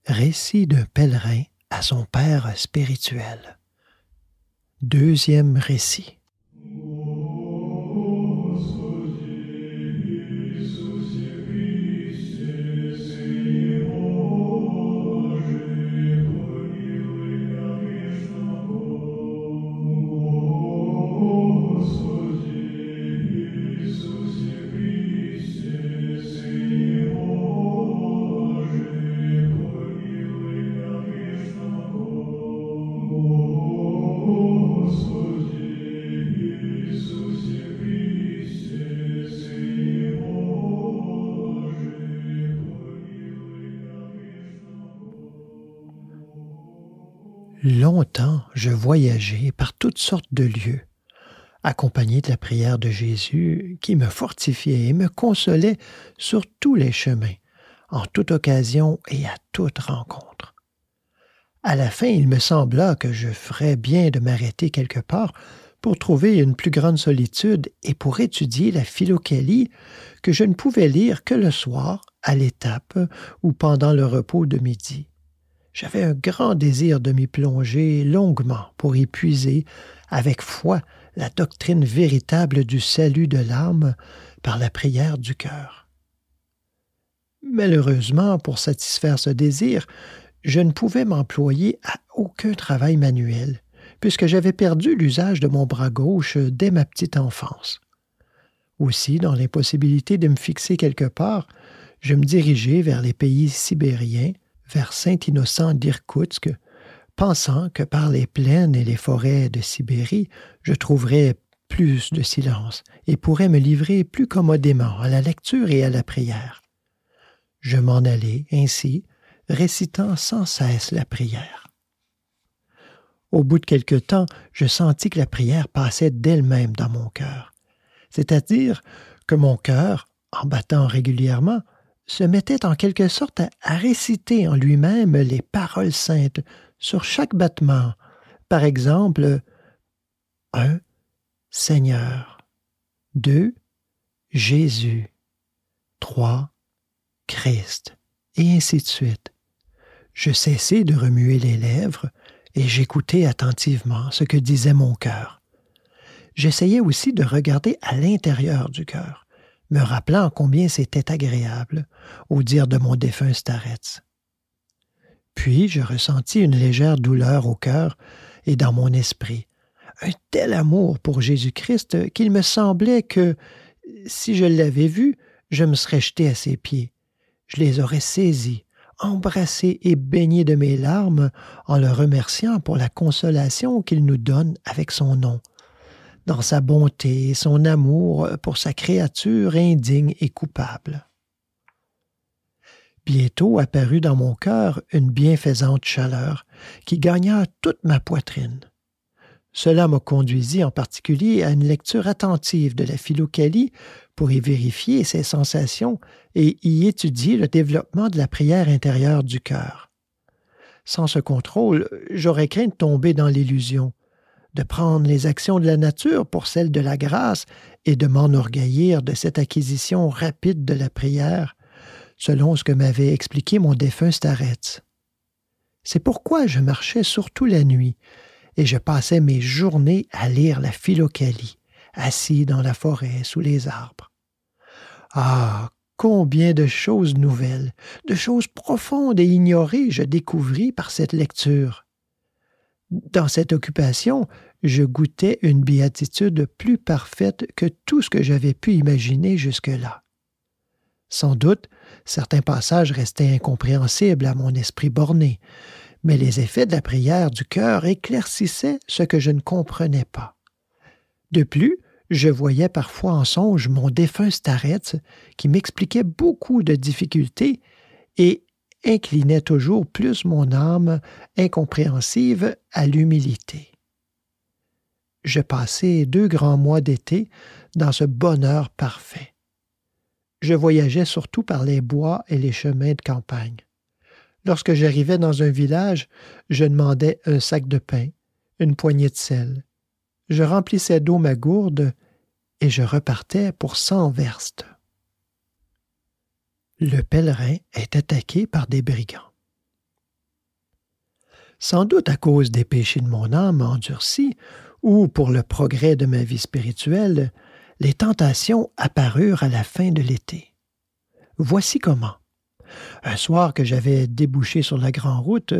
Récit d'un pèlerin à son père spirituel. Deuxième récit. Longtemps, je voyageai par toutes sortes de lieux, accompagné de la prière de Jésus qui me fortifiait et me consolait sur tous les chemins, en toute occasion et à toute rencontre. À la fin, il me sembla que je ferais bien de m'arrêter quelque part pour trouver une plus grande solitude et pour étudier la Philokalie que je ne pouvais lire que le soir, à l'étape ou pendant le repos de midi. J'avais un grand désir de m'y plonger longuement pour y puiser avec foi la doctrine véritable du salut de l'âme par la prière du cœur. Malheureusement, pour satisfaire ce désir, je ne pouvais m'employer à aucun travail manuel, puisque j'avais perdu l'usage de mon bras gauche dès ma petite enfance. Aussi, dans l'impossibilité de me fixer quelque part, je me dirigeai vers les pays sibériens, vers Saint-Innocent d'Irkoutsk, pensant que par les plaines et les forêts de Sibérie, je trouverais plus de silence et pourrais me livrer plus commodément à la lecture et à la prière. Je m'en allai ainsi, récitant sans cesse la prière. Au bout de quelque temps, je sentis que la prière passait d'elle-même dans mon cœur, c'est-à-dire que mon cœur, en battant régulièrement, se mettait en quelque sorte à réciter en lui-même les paroles saintes sur chaque battement. Par exemple, 1. Seigneur. 2. Jésus. 3. Christ. Et ainsi de suite. Je cessai de remuer les lèvres et j'écoutais attentivement ce que disait mon cœur. J'essayais aussi de regarder à l'intérieur du cœur, me rappelant combien c'était agréable, au dire de mon défunt Starets. Puis je ressentis une légère douleur au cœur et dans mon esprit, un tel amour pour Jésus-Christ qu'il me semblait que, si je l'avais vu, je me serais jeté à ses pieds. Je les aurais saisis, embrassés et baignés de mes larmes en le remerciant pour la consolation qu'il nous donne avec son nom, dans sa bonté et son amour pour sa créature indigne et coupable. Bientôt apparut dans mon cœur une bienfaisante chaleur qui gagna toute ma poitrine. Cela me conduisit en particulier à une lecture attentive de la Philokalie pour y vérifier ses sensations et y étudier le développement de la prière intérieure du cœur. Sans ce contrôle, j'aurais craint de tomber dans l'illusion, de prendre les actions de la nature pour celles de la grâce et de m'enorgueillir de cette acquisition rapide de la prière, selon ce que m'avait expliqué mon défunt Starets. C'est pourquoi je marchais surtout la nuit, et je passais mes journées à lire la Philokalie, assis dans la forêt sous les arbres. Ah, combien de choses nouvelles, de choses profondes et ignorées je découvris par cette lecture. Dans cette occupation, je goûtais une béatitude plus parfaite que tout ce que j'avais pu imaginer jusque-là. Sans doute, certains passages restaient incompréhensibles à mon esprit borné, mais les effets de la prière du cœur éclaircissaient ce que je ne comprenais pas. De plus, je voyais parfois en songe mon défunt Starets qui m'expliquait beaucoup de difficultés et inclinait toujours plus mon âme incompréhensive à l'humilité. Je passai 2 grands mois d'été dans ce bonheur parfait. Je voyageais surtout par les bois et les chemins de campagne. Lorsque j'arrivais dans un village, je demandais un sac de pain, une poignée de sel. Je remplissais d'eau ma gourde et je repartais pour 100 verstes. Le pèlerin est attaqué par des brigands. Sans doute à cause des péchés de mon âme endurcie, ou pour le progrès de ma vie spirituelle, les tentations apparurent à la fin de l'été. Voici comment. Un soir que j'avais débouché sur la grande route,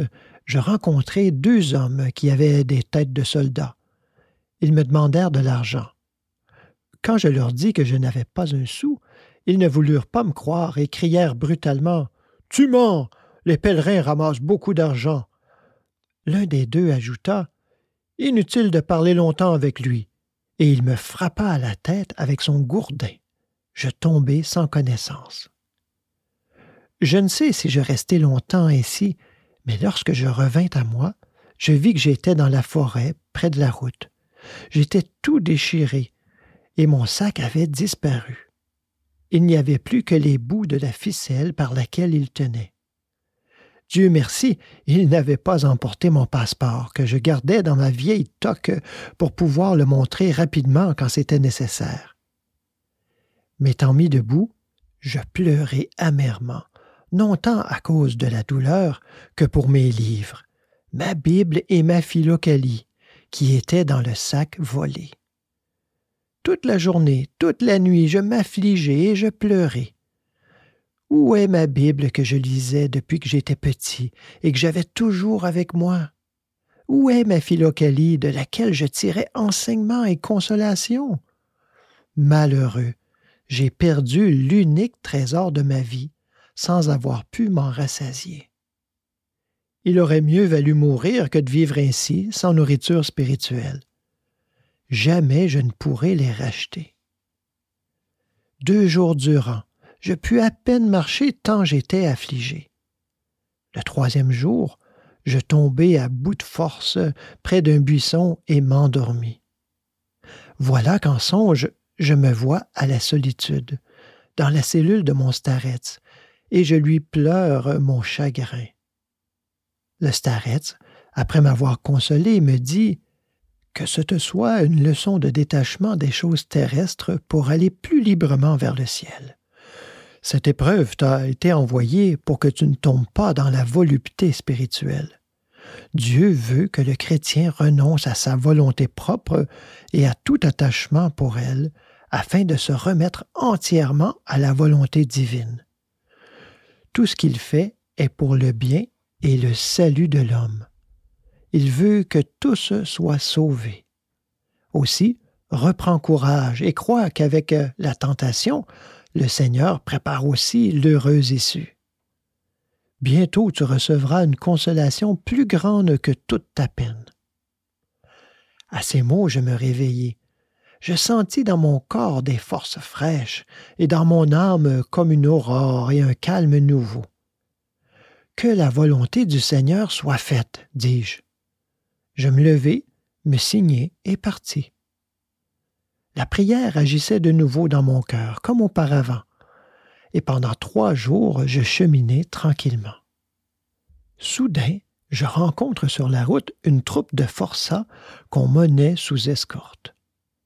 je rencontrai 2 hommes qui avaient des têtes de soldats. Ils me demandèrent de l'argent. Quand je leur dis que je n'avais pas un sou, ils ne voulurent pas me croire et crièrent brutalement « Tu mens! Les pèlerins ramassent beaucoup d'argent. » L'un des 2 ajouta « Inutile de parler longtemps avec lui. » Et il me frappa à la tête avec son gourdin. Je tombai sans connaissance. Je ne sais si je restai longtemps ainsi, mais lorsque je revins à moi, je vis que j'étais dans la forêt, près de la route. J'étais tout déchiré, et mon sac avait disparu. Il n'y avait plus que les bouts de la ficelle par laquelle il tenait. Dieu merci, il n'avait pas emporté mon passeport, que je gardais dans ma vieille toque pour pouvoir le montrer rapidement quand c'était nécessaire. M'étant mis debout, je pleurai amèrement, non tant à cause de la douleur que pour mes livres, ma Bible et ma Philocalie, qui étaient dans le sac volé. Toute la journée, toute la nuit, je m'affligeai et je pleurai. Où est ma Bible que je lisais depuis que j'étais petit et que j'avais toujours avec moi? Où est ma Philocalie de laquelle je tirais enseignement et consolation? Malheureux, j'ai perdu l'unique trésor de ma vie sans avoir pu m'en rassasier. Il aurait mieux valu mourir que de vivre ainsi, sans nourriture spirituelle. Jamais je ne pourrai les racheter. 2 jours durant, je pus à peine marcher tant j'étais affligé. Le 3e jour, je tombai à bout de force près d'un buisson et m'endormis. Voilà qu'en songe, je me vois à la solitude, dans la cellule de mon starets, et je lui pleure mon chagrin. Le starets, après m'avoir consolé, me dit « Que ce te soit une leçon de détachement des choses terrestres pour aller plus librement vers le ciel. Cette épreuve t'a été envoyée pour que tu ne tombes pas dans la volupté spirituelle. Dieu veut que le chrétien renonce à sa volonté propre et à tout attachement pour elle, afin de se remettre entièrement à la volonté divine. Tout ce qu'il fait est pour le bien et le salut de l'homme. Il veut que tous soient sauvés. Aussi, reprends courage et crois qu'avec la tentation, le Seigneur prépare aussi l'heureuse issue. Bientôt tu recevras une consolation plus grande que toute ta peine. » À ces mots, je me réveillai. Je sentis dans mon corps des forces fraîches et dans mon âme comme une aurore et un calme nouveau. « Que la volonté du Seigneur soit faite, dis-je. Je me levai, me signai et partis. La prière agissait de nouveau dans mon cœur, comme auparavant, et pendant 3 jours, je cheminai tranquillement. Soudain, je rencontre sur la route une troupe de forçats qu'on menait sous escorte.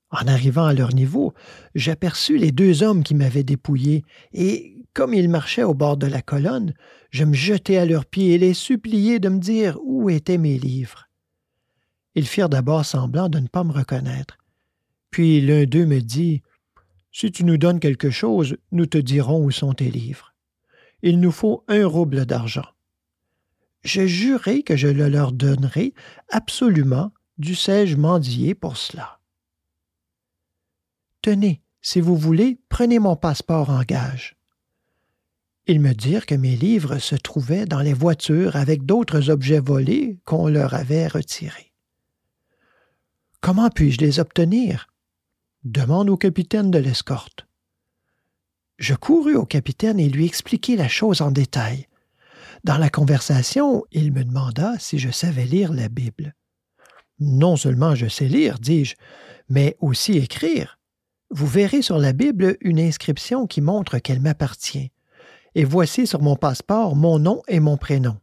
En arrivant à leur niveau, j'aperçus les 2 hommes qui m'avaient dépouillé, et, comme ils marchaient au bord de la colonne, je me jetai à leurs pieds et les suppliai de me dire où étaient mes livres. Ils firent d'abord semblant de ne pas me reconnaître. Puis l'un d'eux me dit « Si tu nous donnes quelque chose, nous te dirons où sont tes livres. Il nous faut 1 rouble d'argent. » Je jurai que je le leur donnerai absolument, dussé-je mendier pour cela. « Tenez, si vous voulez, prenez mon passeport en gage. » Ils me dirent que mes livres se trouvaient dans les voitures avec d'autres objets volés qu'on leur avait retirés. « Comment puis-je les obtenir? » Demande au capitaine de l'escorte. Je courus au capitaine et lui expliquai la chose en détail. Dans la conversation, il me demanda si je savais lire la Bible. « Non seulement je sais lire, dis-je, mais aussi écrire. Vous verrez sur la Bible une inscription qui montre qu'elle m'appartient. Et voici sur mon passeport mon nom et mon prénom. »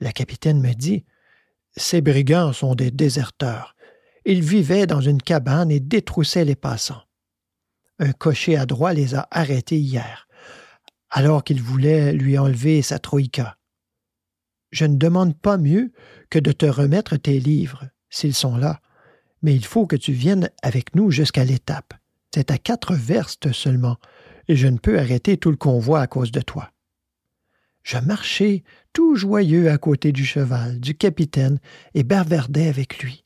Le capitaine me dit « Ces brigands sont des déserteurs. Ils vivaient dans une cabane et détroussaient les passants. Un cocher adroit les a arrêtés hier, alors qu'il voulait lui enlever sa troïka. Je ne demande pas mieux que de te remettre tes livres, s'ils sont là, mais il faut que tu viennes avec nous jusqu'à l'étape. C'est à 4 verstes seulement, et je ne peux arrêter tout le convoi à cause de toi. » Je marchai tout joyeux à côté du cheval, du capitaine, et bavardais avec lui.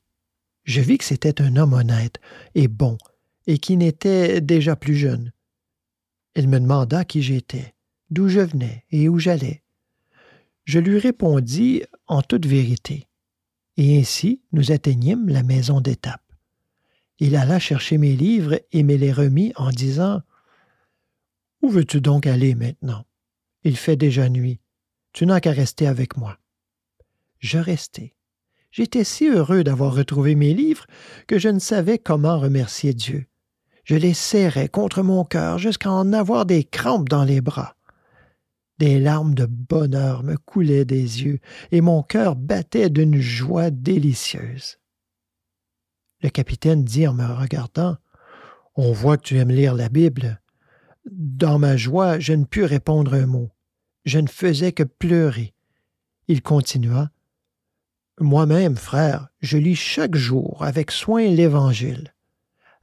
Je vis que c'était un homme honnête et bon, et qui n'était déjà plus jeune. Il me demanda qui j'étais, d'où je venais et où j'allais. Je lui répondis en toute vérité, et ainsi nous atteignîmes la maison d'étape. Il alla chercher mes livres et me les remit en disant « Où veux-tu donc aller maintenant? Il fait déjà nuit. Tu n'as qu'à rester avec moi. » Je restai. J'étais si heureux d'avoir retrouvé mes livres que je ne savais comment remercier Dieu. Je les serrais contre mon cœur jusqu'à en avoir des crampes dans les bras. Des larmes de bonheur me coulaient des yeux et mon cœur battait d'une joie délicieuse. Le capitaine dit en me regardant « On voit que tu aimes lire la Bible. » Dans ma joie, je ne pus répondre un mot. Je ne faisais que pleurer. Il continua « Moi-même, frère, je lis chaque jour avec soin l'Évangile. »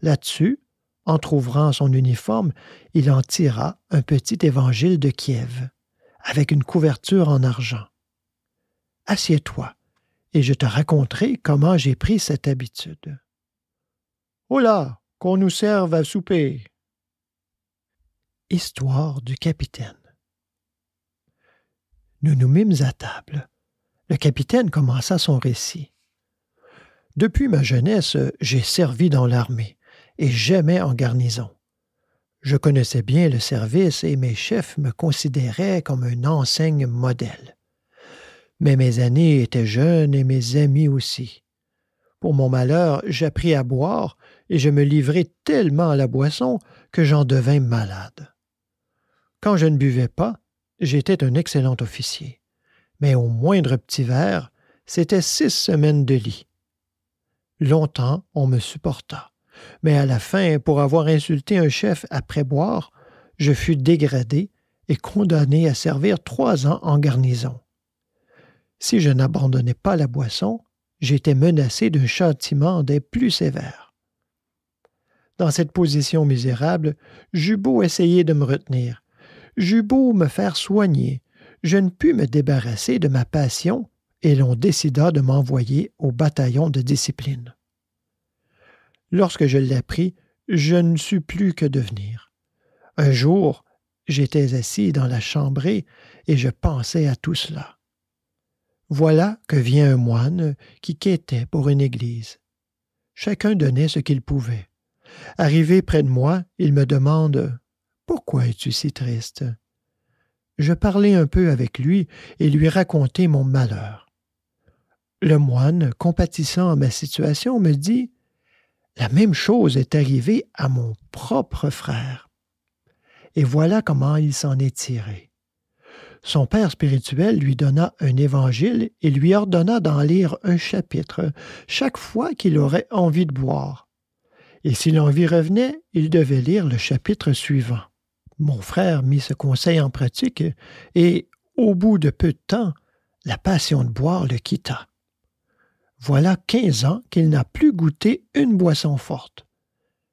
Là-dessus, entr'ouvrant son uniforme, il en tira un petit évangile de Kiev, avec une couverture en argent. « Assieds-toi, et je te raconterai comment j'ai pris cette habitude. »« Oh là, qu'on nous serve à souper !» Histoire du capitaine. Nous nous mîmes à table. Le capitaine commença son récit. « Depuis ma jeunesse, j'ai servi dans l'armée, et jamais en garnison. Je connaissais bien le service et mes chefs me considéraient comme un enseigne modèle. Mais mes années étaient jeunes et mes amis aussi. Pour mon malheur, j'appris à boire et je me livrai tellement à la boisson que j'en devins malade. Quand je ne buvais pas, j'étais un excellent officier. Mais au moindre petit verre, c'était 6 semaines de lit. Longtemps, on me supporta. Mais à la fin, pour avoir insulté un chef après boire, je fus dégradé et condamné à servir 3 ans en garnison. Si je n'abandonnais pas la boisson, j'étais menacé d'un châtiment des plus sévères. Dans cette position misérable, j'eus beau essayer de me retenir, j'eus beau me faire soigner, je ne pus me débarrasser de ma passion et l'on décida de m'envoyer au bataillon de discipline. Lorsque je l'appris, je ne sus plus que devenir. Un jour, j'étais assis dans la chambrée et je pensais à tout cela. Voilà que vient un moine qui quêtait pour une église. Chacun donnait ce qu'il pouvait. Arrivé près de moi, il me demande « Pourquoi es-tu si triste ?» Je parlai un peu avec lui et lui racontai mon malheur. Le moine, compatissant à ma situation, me dit « La même chose est arrivée à mon propre frère. » Et voilà comment il s'en est tiré. Son père spirituel lui donna un évangile et lui ordonna d'en lire un chapitre chaque fois qu'il aurait envie de boire. Et si l'envie revenait, il devait lire le chapitre suivant. Mon frère mit ce conseil en pratique et, au bout de peu de temps, la passion de boire le quitta. Voilà 15 ans qu'il n'a plus goûté une boisson forte.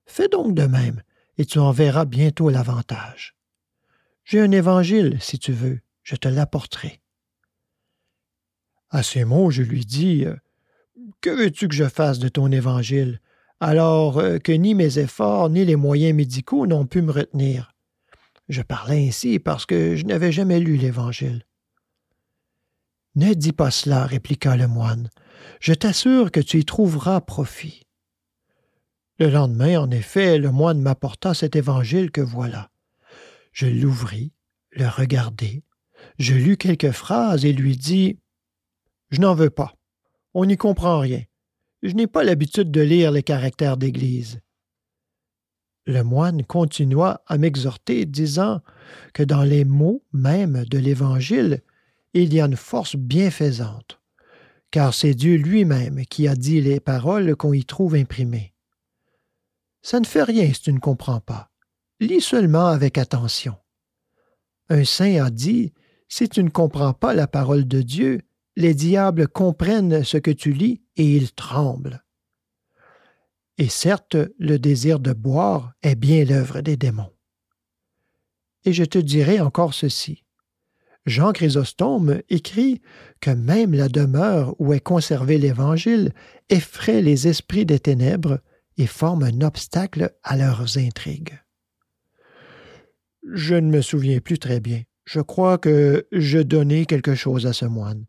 Fais donc de même, et tu en verras bientôt l'avantage. J'ai un évangile, si tu veux, je te l'apporterai. À ces mots, je lui dis « Que veux-tu que je fasse de ton évangile, alors que ni mes efforts ni les moyens médicaux n'ont pu me retenir? » Je parlais ainsi parce que je n'avais jamais lu l'Évangile. « Ne dis pas cela, répliqua le moine. Je t'assure que tu y trouveras profit. » Le lendemain, en effet, le moine m'apporta cet Évangile que voilà. Je l'ouvris, le regardai, je lus quelques phrases et lui dis « Je n'en veux pas. On n'y comprend rien. Je n'ai pas l'habitude de lire les caractères d'Église. » Le moine continua à m'exhorter, disant que dans les mots même de l'Évangile, il y a une force bienfaisante, car c'est Dieu lui-même qui a dit les paroles qu'on y trouve imprimées. Ça ne fait rien si tu ne comprends pas. Lis seulement avec attention. Un saint a dit, si tu ne comprends pas la parole de Dieu, les diables comprennent ce que tu lis et ils tremblent. Et certes, le désir de boire est bien l'œuvre des démons. Et je te dirai encore ceci. Jean Chrysostome écrit que même la demeure où est conservé l'Évangile effraie les esprits des ténèbres et forme un obstacle à leurs intrigues. Je ne me souviens plus très bien. Je crois que je donnai quelque chose à ce moine.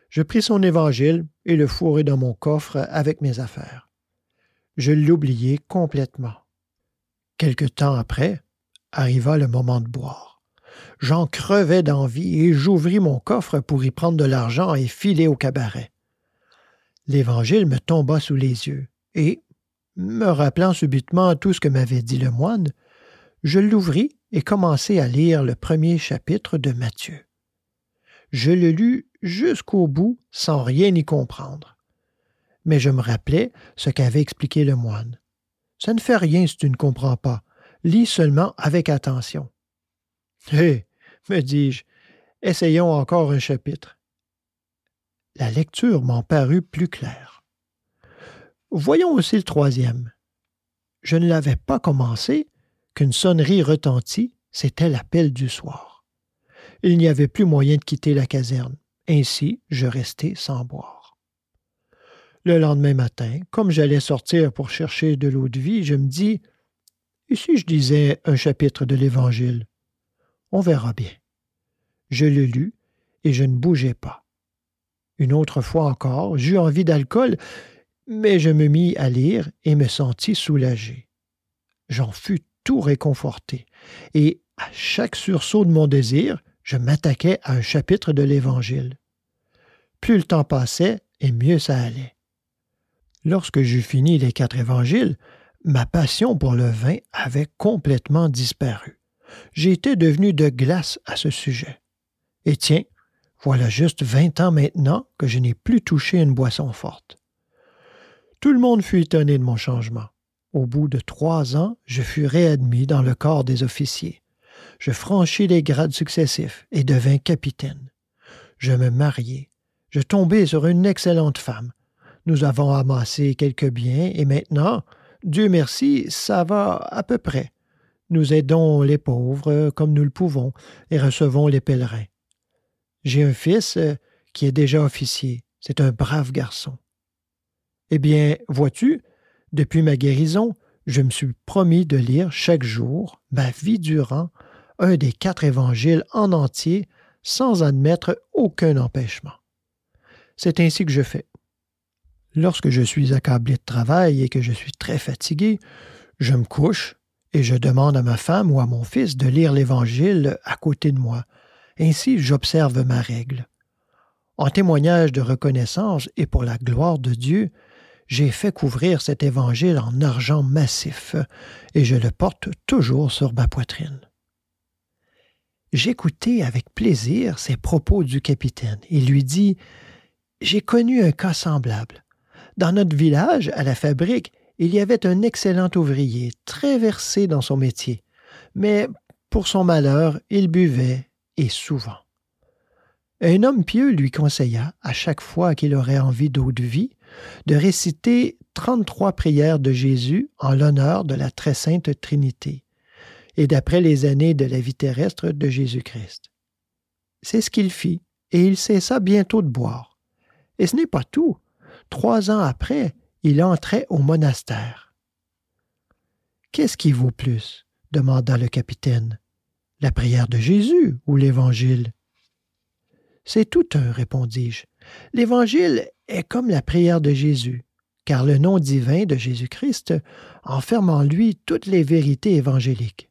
Je pris son Évangile et le fourrai dans mon coffre avec mes affaires. Je l'oubliai complètement. Quelque temps après, arriva le moment de boire. J'en crevais d'envie et j'ouvris mon coffre pour y prendre de l'argent et filer au cabaret. L'Évangile me tomba sous les yeux et, me rappelant subitement tout ce que m'avait dit le moine, je l'ouvris et commençai à lire le premier chapitre de Matthieu. Je le lus jusqu'au bout sans rien y comprendre. Mais je me rappelais ce qu'avait expliqué le moine. « Ça ne fait rien si tu ne comprends pas. Lis seulement avec attention. » « Hé, me dis-je, essayons encore un chapitre. » La lecture m'en parut plus claire. Voyons aussi le troisième. Je ne l'avais pas commencé qu'une sonnerie retentit, c'était l'appel du soir. Il n'y avait plus moyen de quitter la caserne. Ainsi, je restai sans boire. Le lendemain matin, comme j'allais sortir pour chercher de l'eau de vie, je me dis « Et si je lisais un chapitre de l'Évangile? On verra bien. » Je le lus et je ne bougeais pas. Une autre fois encore, j'eus envie d'alcool, mais je me mis à lire et me sentis soulagé. J'en fus tout réconforté, et à chaque sursaut de mon désir, je m'attaquais à un chapitre de l'Évangile. Plus le temps passait, et mieux ça allait. Lorsque j'eus fini les 4 évangiles, ma passion pour le vin avait complètement disparu. J'étais devenu de glace à ce sujet. Et tiens, voilà juste 20 ans maintenant que je n'ai plus touché une boisson forte. Tout le monde fut étonné de mon changement. Au bout de 3 ans, je fus réadmis dans le corps des officiers. Je franchis les grades successifs et devins capitaine. Je me mariai. Je tombai sur une excellente femme. Nous avons amassé quelques biens et maintenant, Dieu merci, ça va à peu près. Nous aidons les pauvres comme nous le pouvons et recevons les pèlerins. J'ai un fils qui est déjà officier. C'est un brave garçon. Eh bien, vois-tu, depuis ma guérison, je me suis promis de lire chaque jour, ma vie durant, un des 4 évangiles en entier, sans admettre aucun empêchement. C'est ainsi que je fais. Lorsque je suis accablé de travail et que je suis très fatigué, je me couche et je demande à ma femme ou à mon fils de lire l'Évangile à côté de moi. Ainsi, j'observe ma règle. En témoignage de reconnaissance et pour la gloire de Dieu, j'ai fait couvrir cet Évangile en argent massif et je le porte toujours sur ma poitrine. J'écoutai avec plaisir ces propos du capitaine. Il lui dit « J'ai connu un cas semblable. Dans notre village, à la fabrique, il y avait un excellent ouvrier, très versé dans son métier. Mais, pour son malheur, il buvait, et souvent. Un homme pieux lui conseilla, à chaque fois qu'il aurait envie d'eau de vie, de réciter 33 prières de Jésus en l'honneur de la très sainte Trinité, et d'après les années de la vie terrestre de Jésus-Christ. C'est ce qu'il fit, et il cessa bientôt de boire. Et ce n'est pas tout. 3 ans après, il entrait au monastère. « Qu'est-ce qui vaut plus? » demanda le capitaine. « La prière de Jésus ou l'Évangile? » « C'est tout un, répondis-je. L'Évangile est comme la prière de Jésus, car le nom divin de Jésus-Christ enferme en lui toutes les vérités évangéliques.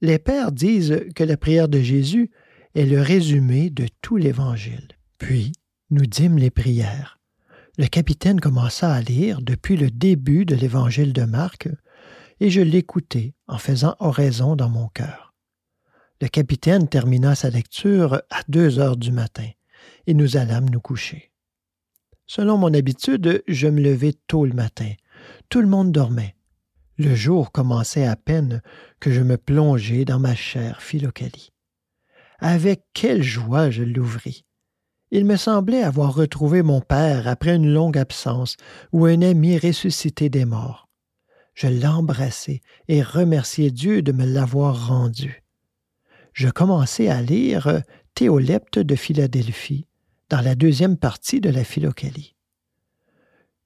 Les pères disent que la prière de Jésus est le résumé de tout l'Évangile. Puis, nous dîmes les prières. Le capitaine commença à lire depuis le début de l'Évangile de Marc, et je l'écoutai en faisant oraison dans mon cœur. Le capitaine termina sa lecture à 2 heures du matin, et nous allâmes nous coucher. Selon mon habitude, je me levai tôt le matin. Tout le monde dormait. Le jour commençait à peine que je me plongeai dans ma chère Philocalie. Avec quelle joie je l'ouvris! Il me semblait avoir retrouvé mon père après une longue absence ou un ami ressuscité des morts. Je l'embrassai et remerciai Dieu de me l'avoir rendu. Je commençai à lire Théolepte de Philadelphie, dans la deuxième partie de la Philokalie.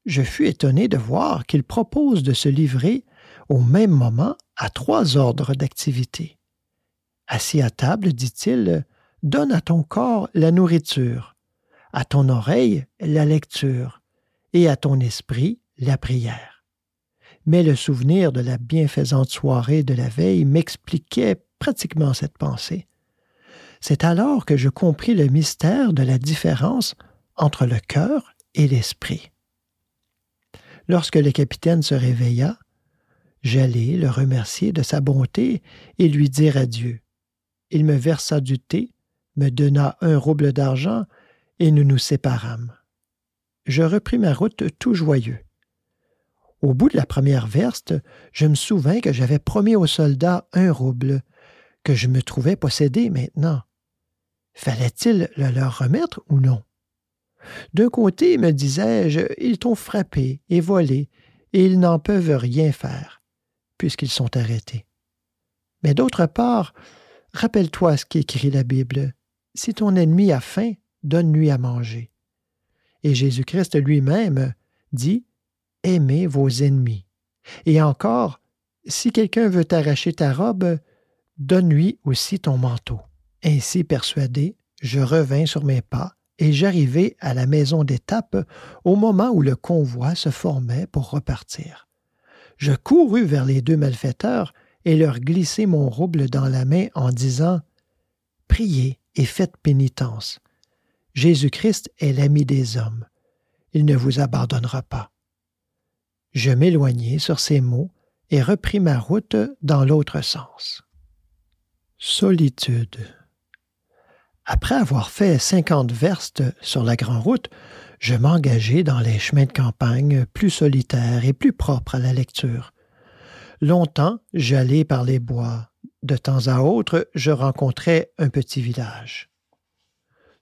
Je fus étonné de voir qu'il propose de se livrer au même moment à 3 ordres d'activité. Assis à table, dit-il, donne à ton corps la nourriture, à ton oreille la lecture et à ton esprit la prière. Mais le souvenir de la bienfaisante soirée de la veille m'expliquait pratiquement cette pensée. C'est alors que je compris le mystère de la différence entre le cœur et l'esprit. Lorsque le capitaine se réveilla, j'allai le remercier de sa bonté et lui dire adieu. Il me versa du thé, me donna 1 rouble d'argent et nous nous séparâmes. Je repris ma route tout joyeux. Au bout de la première verste, je me souvins que j'avais promis aux soldats 1 rouble, que je me trouvais posséder maintenant. Fallait-il le leur remettre ou non? D'un côté, me disais-je, ils t'ont frappé et volé, et ils n'en peuvent rien faire, puisqu'ils sont arrêtés. Mais d'autre part, rappelle-toi ce qu'écrit la Bible. Si ton ennemi a faim, donne-lui à manger. Et Jésus-Christ lui-même dit, aimez vos ennemis. Et encore, si quelqu'un veut t'arracher ta robe, donne-lui aussi ton manteau. Ainsi persuadé, je revins sur mes pas et j'arrivai à la maison d'étape au moment où le convoi se formait pour repartir. Je courus vers les 2 malfaiteurs et leur glissai mon rouble dans la main en disant « Priez et faites pénitence. Jésus-Christ est l'ami des hommes. Il ne vous abandonnera pas. » Je m'éloignai sur ces mots et repris ma route dans l'autre sens. Solitude. Après avoir fait 50 verstes sur la grande route, je m'engageai dans les chemins de campagne plus solitaires et plus propres à la lecture. Longtemps, j'allai par les bois. De temps à autre, je rencontrais un petit village.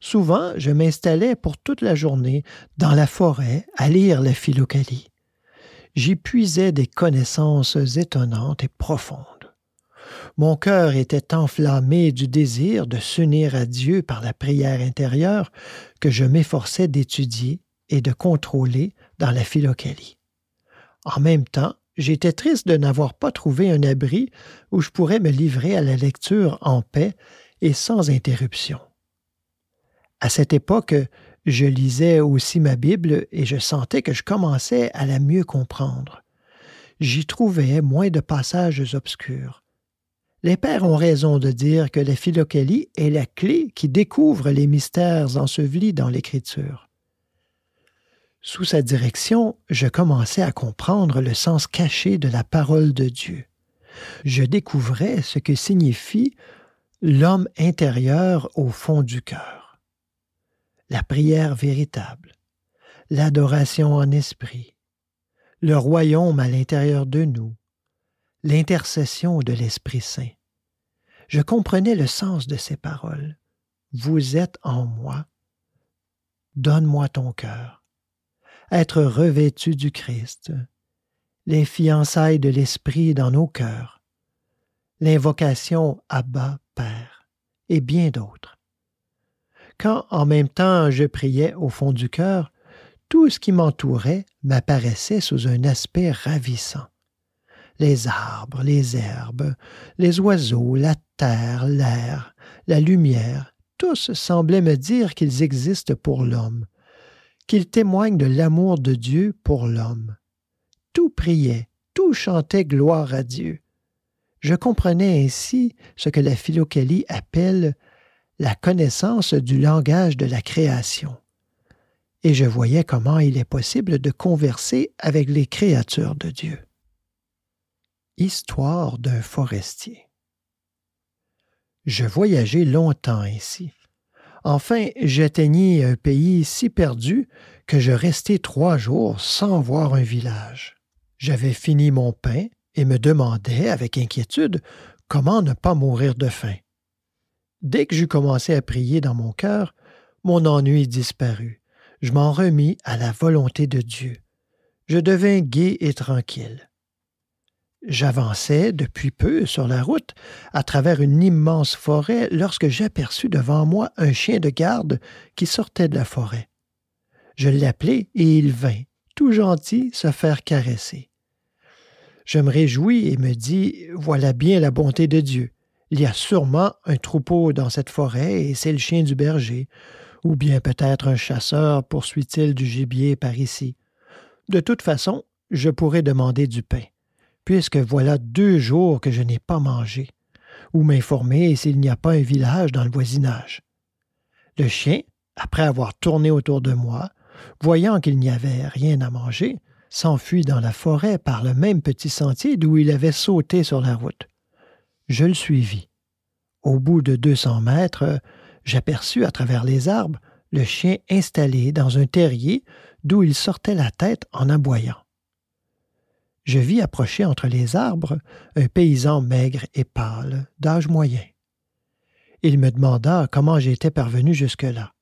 Souvent, je m'installais pour toute la journée dans la forêt à lire la Philokalie. J'y puisais des connaissances étonnantes et profondes. Mon cœur était enflammé du désir de s'unir à Dieu par la prière intérieure que je m'efforçais d'étudier et de contrôler dans la Philokalie. En même temps, j'étais triste de n'avoir pas trouvé un abri où je pourrais me livrer à la lecture en paix et sans interruption. À cette époque, je lisais aussi ma Bible et je sentais que je commençais à la mieux comprendre. J'y trouvais moins de passages obscurs. Les pères ont raison de dire que la Philokalie est la clé qui découvre les mystères ensevelis dans l'Écriture. Sous sa direction, je commençais à comprendre le sens caché de la parole de Dieu. Je découvrais ce que signifie l'homme intérieur au fond du cœur. La prière véritable, l'adoration en esprit, le royaume à l'intérieur de nous, l'intercession de l'Esprit Saint. Je comprenais le sens de ces paroles. Vous êtes en moi. Donne-moi ton cœur. Être revêtu du Christ. Les fiançailles de l'Esprit dans nos cœurs. L'invocation Abba, Père, et bien d'autres. Quand en même temps je priais au fond du cœur, tout ce qui m'entourait m'apparaissait sous un aspect ravissant. Les arbres, les herbes, les oiseaux, la terre, l'air, la lumière, tous semblaient me dire qu'ils existent pour l'homme, qu'ils témoignent de l'amour de Dieu pour l'homme. Tout priait, tout chantait gloire à Dieu. Je comprenais ainsi ce que la Philokalie appelle la connaissance du langage de la création. Et je voyais comment il est possible de converser avec les créatures de Dieu. Histoire d'un forestier. Je voyageai longtemps ainsi. Enfin, j'atteignis un pays si perdu que je restai 3 jours sans voir un village. J'avais fini mon pain et me demandais avec inquiétude comment ne pas mourir de faim. Dès que j'eus commencé à prier dans mon cœur, Mon ennui disparut. Je m'en remis à la volonté de Dieu. Je devins gai et tranquille. J'avançais depuis peu sur la route, à travers une immense forêt, lorsque j'aperçus devant moi un chien de garde qui sortait de la forêt. Je l'appelai et il vint, tout gentil, se faire caresser. Je me réjouis et me dis, voilà bien la bonté de Dieu. Il y a sûrement un troupeau dans cette forêt et c'est le chien du berger, ou bien peut-être un chasseur poursuit-il du gibier par ici. De toute façon, je pourrais demander du pain, puisque voilà 2 jours que je n'ai pas mangé, ou m'informer s'il n'y a pas un village dans le voisinage. Le chien, après avoir tourné autour de moi, voyant qu'il n'y avait rien à manger, s'enfuit dans la forêt par le même petit sentier d'où il avait sauté sur la route. Je le suivis. Au bout de 200 mètres, j'aperçus à travers les arbres le chien installé dans un terrier d'où il sortait la tête en aboyant. Je vis approcher entre les arbres un paysan maigre et pâle, d'âge moyen. Il me demanda comment j'étais parvenu jusque-là.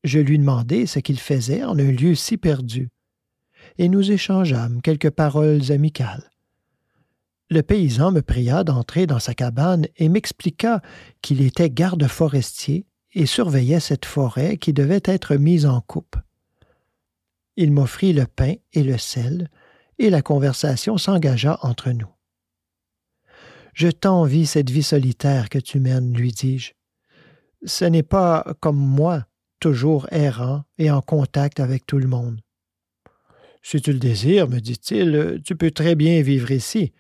Je lui demandai ce qu'il faisait en un lieu si perdu, et nous échangeâmes quelques paroles amicales. Le paysan me pria d'entrer dans sa cabane et m'expliqua qu'il était garde forestier et surveillait cette forêt qui devait être mise en coupe. Il m'offrit le pain et le sel, et la conversation s'engagea entre nous. « Je t'envie cette vie solitaire que tu mènes, lui dis-je. Ce n'est pas comme moi, toujours errant et en contact avec tout le monde. Si tu le désires, me dit-il, tu peux très bien vivre ici.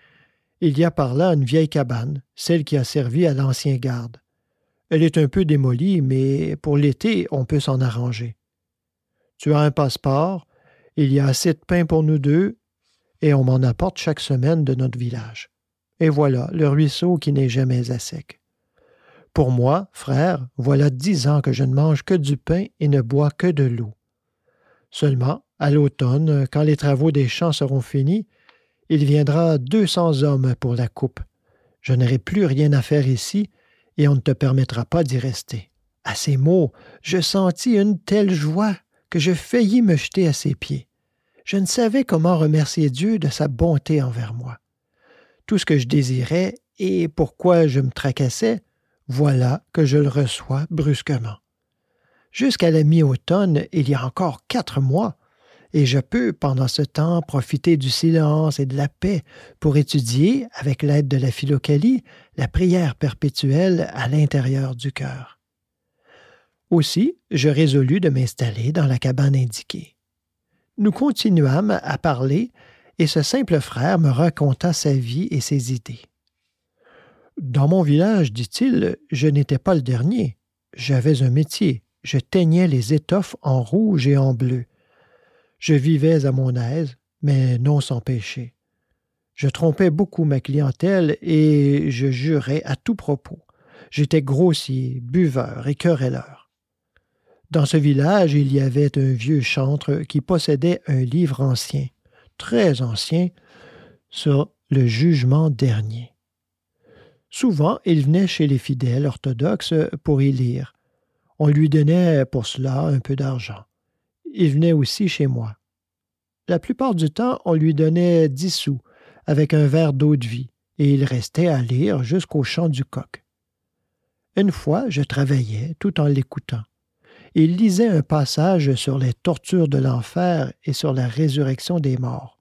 Il y a par là une vieille cabane, celle qui a servi à l'ancien garde. Elle est un peu démolie, mais pour l'été, on peut s'en arranger. Tu as un passeport, il y a assez de pain pour nous 2, et on m'en apporte chaque semaine de notre village. Et voilà, le ruisseau qui n'est jamais à sec. Pour moi, frère, voilà 10 ans que je ne mange que du pain et ne bois que de l'eau. Seulement, à l'automne, quand les travaux des champs seront finis, il viendra 200 hommes pour la coupe. Je n'aurai plus rien à faire ici, et on ne te permettra pas d'y rester. » À ces mots, je sentis une telle joie que je faillis me jeter à ses pieds. Je ne savais comment remercier Dieu de sa bonté envers moi. Tout ce que je désirais et pourquoi je me tracassais, voilà que je le reçois brusquement. Jusqu'à la mi-automne, il y a encore 4 mois, et je peux, pendant ce temps, profiter du silence et de la paix pour étudier, avec l'aide de la Philokalie, la prière perpétuelle à l'intérieur du cœur. Aussi, je résolus de m'installer dans la cabane indiquée. Nous continuâmes à parler, et ce simple frère me raconta sa vie et ses idées. Dans mon village, dit-il, je n'étais pas le dernier. J'avais un métier. Je teignais les étoffes en rouge et en bleu. Je vivais à mon aise, mais non sans péché. Je trompais beaucoup ma clientèle et je jurais à tout propos. J'étais grossier, buveur et querelleur. Dans ce village, il y avait un vieux chantre qui possédait un livre ancien, très ancien, sur le jugement dernier. Souvent, il venait chez les fidèles orthodoxes pour y lire. On lui donnait pour cela un peu d'argent. Il venait aussi chez moi. La plupart du temps, on lui donnait 10 sous avec un verre d'eau-de-vie, et il restait à lire jusqu'au chant du coq. Une fois, je travaillais tout en l'écoutant. Il lisait un passage sur les tortures de l'enfer et sur la résurrection des morts.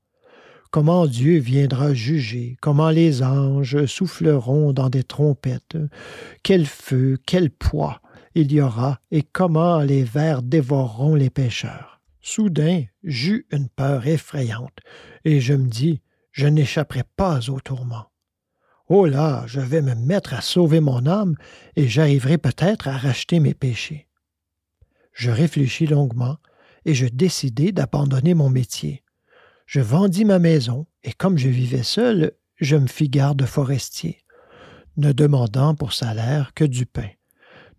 Comment Dieu viendra juger, comment les anges souffleront dans des trompettes, quel feu, quel poids il y aura et comment les vers dévoreront les pécheurs. Soudain, j'eus une peur effrayante et je me dis, je n'échapperai pas au tourment. Oh là, je vais me mettre à sauver mon âme et j'arriverai peut-être à racheter mes péchés. Je réfléchis longuement et je décidai d'abandonner mon métier. Je vendis ma maison et comme je vivais seul, je me fis garde forestier, ne demandant pour salaire que du pain,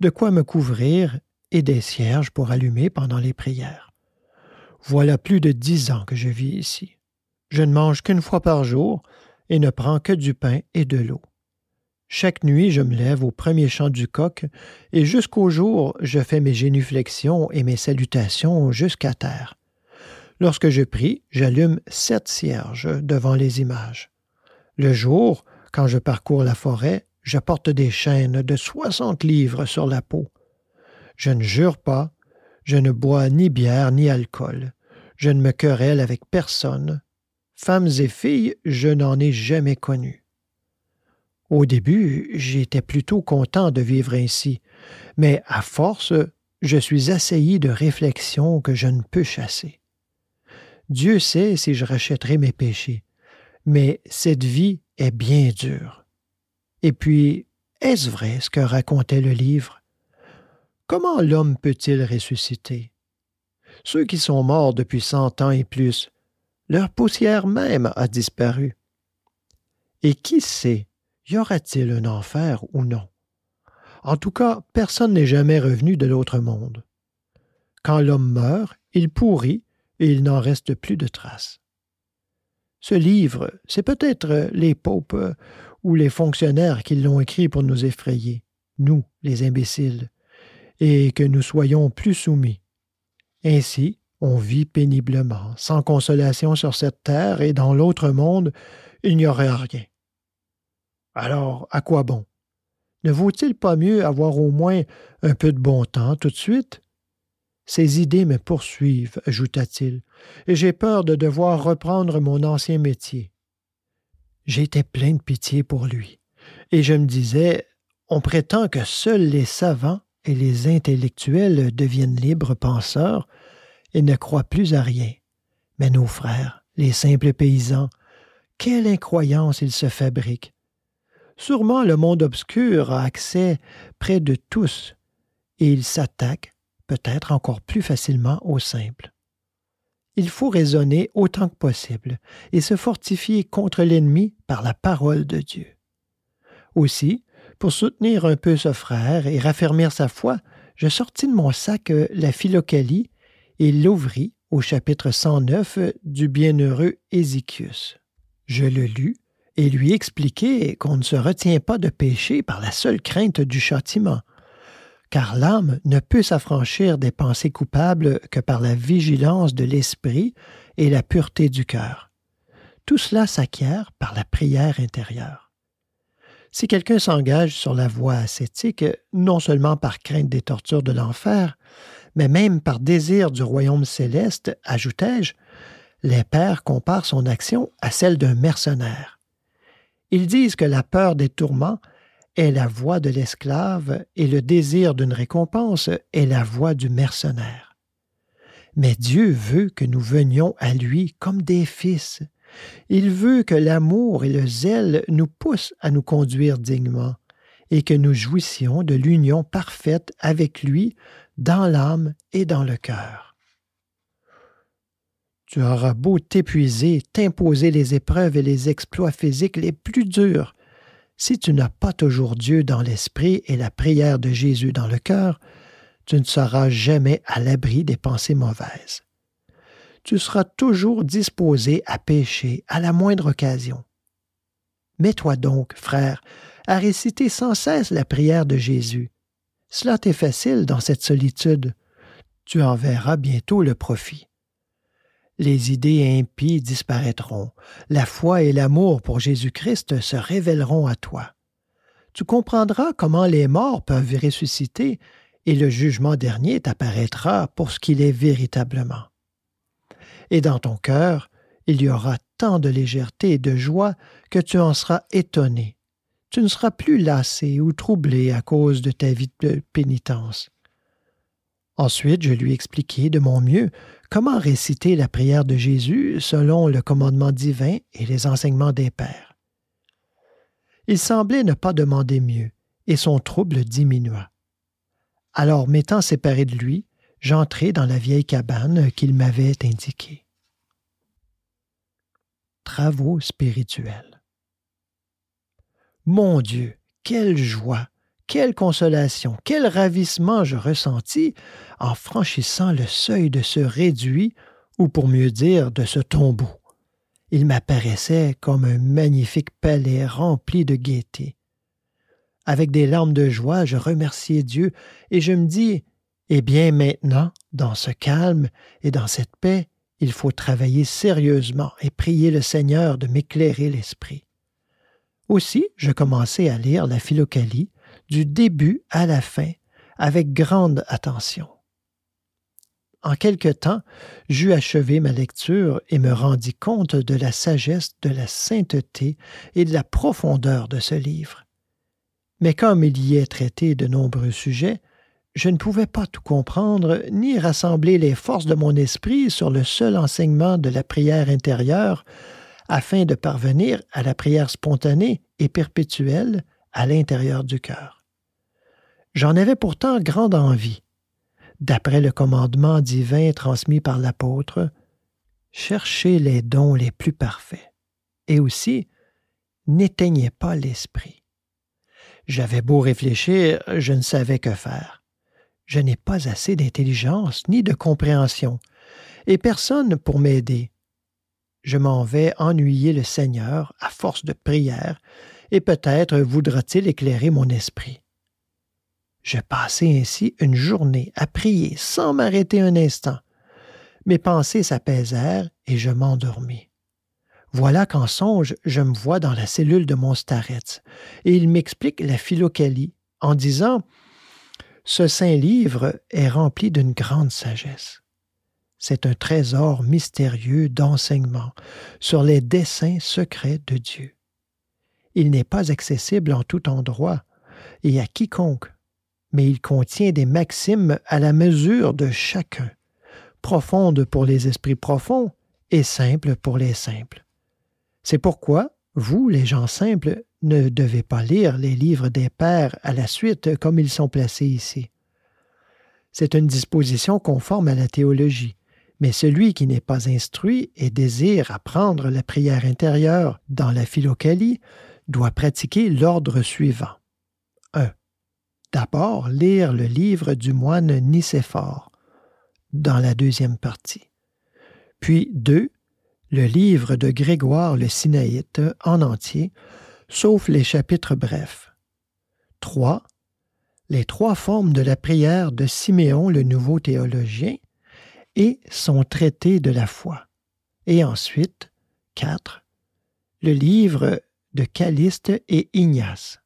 de quoi me couvrir et des cierges pour allumer pendant les prières. Voilà plus de 10 ans que je vis ici. Je ne mange qu'une fois par jour et ne prends que du pain et de l'eau. Chaque nuit, je me lève au premier chant du coq et jusqu'au jour, je fais mes génuflexions et mes salutations jusqu'à terre. Lorsque je prie, j'allume 7 cierges devant les images. Le jour, quand je parcours la forêt, je porte des chaînes de 60 livres sur la peau. Je ne jure pas, je ne bois ni bière ni alcool. Je ne me querelle avec personne. Femmes et filles, je n'en ai jamais connu. Au début, j'étais plutôt content de vivre ainsi, mais à force, je suis assailli de réflexions que je ne peux chasser. Dieu sait si je rachèterai mes péchés, mais cette vie est bien dure. Et puis, est-ce vrai ce que racontait le livre? Comment l'homme peut-il ressusciter? Ceux qui sont morts depuis 100 ans et plus, leur poussière même a disparu. Et qui sait, y aura-t-il un enfer ou non? En tout cas, personne n'est jamais revenu de l'autre monde. Quand l'homme meurt, il pourrit et il n'en reste plus de traces. Ce livre, c'est peut-être les popes ou les fonctionnaires qui l'ont écrit pour nous effrayer, nous, les imbéciles, et que nous soyons plus soumis. Ainsi, on vit péniblement, sans consolation sur cette terre, et dans l'autre monde, il n'y aurait rien. Alors, à quoi bon? Ne vaut-il pas mieux avoir au moins un peu de bon temps tout de suite? Ces idées me poursuivent, ajouta-t-il, et j'ai peur de devoir reprendre mon ancien métier. J'étais plein de pitié pour lui, et je me disais, on prétend que seuls les savants et les intellectuels deviennent libres penseurs et ne croient plus à rien. Mais nos frères, les simples paysans, quelle incroyance ils se fabriquent! Sûrement le monde obscur a accès près de tous, et il s'attaque, peut-être encore plus facilement, aux simples. Il faut raisonner autant que possible et se fortifier contre l'ennemi par la parole de Dieu. Aussi, pour soutenir un peu ce frère et raffermir sa foi, je sortis de mon sac la Philocalie et l'ouvris au chapitre 109 du bienheureux Ézéchius. Je le lus et lui expliquai qu'on ne se retient pas de pécher par la seule crainte du châtiment, car l'âme ne peut s'affranchir des pensées coupables que par la vigilance de l'esprit et la pureté du cœur. Tout cela s'acquiert par la prière intérieure. Si quelqu'un s'engage sur la voie ascétique, non seulement par crainte des tortures de l'enfer, mais même par désir du royaume céleste, ajoutai-je, les pères comparent son action à celle d'un mercenaire. Ils disent que la peur des tourments est la voie de l'esclave et le désir d'une récompense est la voie du mercenaire. Mais Dieu veut que nous venions à lui comme des fils. Il veut que l'amour et le zèle nous poussent à nous conduire dignement et que nous jouissions de l'union parfaite avec lui dans l'âme et dans le cœur. Tu auras beau t'épuiser, t'imposer les épreuves et les exploits physiques les plus durs, si tu n'as pas toujours Dieu dans l'esprit et la prière de Jésus dans le cœur, tu ne seras jamais à l'abri des pensées mauvaises. Tu seras toujours disposé à pécher à la moindre occasion. Mets-toi donc, frère, à réciter sans cesse la prière de Jésus. Cela t'est facile dans cette solitude. Tu en verras bientôt le profit. Les idées impies disparaîtront. La foi et l'amour pour Jésus-Christ se révéleront à toi. Tu comprendras comment les morts peuvent ressusciter et le jugement dernier t'apparaîtra pour ce qu'il est véritablement. Et dans ton cœur, il y aura tant de légèreté et de joie que tu en seras étonné. Tu ne seras plus lassé ou troublé à cause de ta vie de pénitence. Ensuite, je lui expliquai de mon mieux comment réciter la prière de Jésus selon le commandement divin et les enseignements des pères. Il semblait ne pas demander mieux, et son trouble diminua. Alors, m'étant séparé de lui, j'entrai dans la vieille cabane qu'il m'avait indiquée. Travaux spirituels. Mon Dieu, quelle joie! Quelle consolation, quel ravissement je ressentis en franchissant le seuil de ce réduit, ou pour mieux dire, de ce tombeau. Il m'apparaissait comme un magnifique palais rempli de gaieté. Avec des larmes de joie, je remerciais Dieu et je me dis, eh bien maintenant, dans ce calme et dans cette paix, il faut travailler sérieusement et prier le Seigneur de m'éclairer l'esprit. Aussi, je commençai à lire la Philokalie du début à la fin avec grande attention. En quelque temps, j'eus achevé ma lecture et me rendis compte de la sagesse, de la sainteté et de la profondeur de ce livre. Mais comme il y est traité de nombreux sujets, je ne pouvais pas tout comprendre ni rassembler les forces de mon esprit sur le seul enseignement de la prière intérieure afin de parvenir à la prière spontanée et perpétuelle à l'intérieur du cœur. J'en avais pourtant grande envie. D'après le commandement divin transmis par l'apôtre, cherchez les dons les plus parfaits, et aussi n'éteignez pas l'esprit. J'avais beau réfléchir, je ne savais que faire. Je n'ai pas assez d'intelligence ni de compréhension, et personne pour m'aider. Je m'en vais ennuyer le Seigneur à force de prière, et peut-être voudra-t-il éclairer mon esprit. Je passai ainsi une journée à prier sans m'arrêter un instant. Mes pensées s'apaisèrent et je m'endormis. Voilà qu'en songe, je me vois dans la cellule de mon starets, et il m'explique la Philokalie en disant « Ce saint livre est rempli d'une grande sagesse. C'est un trésor mystérieux d'enseignement sur les desseins secrets de Dieu. Il n'est pas accessible en tout endroit et à quiconque, mais il contient des maximes à la mesure de chacun, profondes pour les esprits profonds et simples pour les simples. C'est pourquoi, vous, les gens simples, ne devez pas lire les livres des pères à la suite comme ils sont placés ici. C'est une disposition conforme à la théologie, mais celui qui n'est pas instruit et désire apprendre la prière intérieure dans la Philokalie doit pratiquer l'ordre suivant. 1. D'abord, lire le livre du moine Nicéphore, dans la deuxième partie. Puis 2. Le livre de Grégoire le Sinaïte en entier, sauf les chapitres brefs. 3. Les 3 formes de la prière de Siméon le nouveau théologien et son traité de la foi. Et ensuite, 4. Le livre de Calliste et Ignace.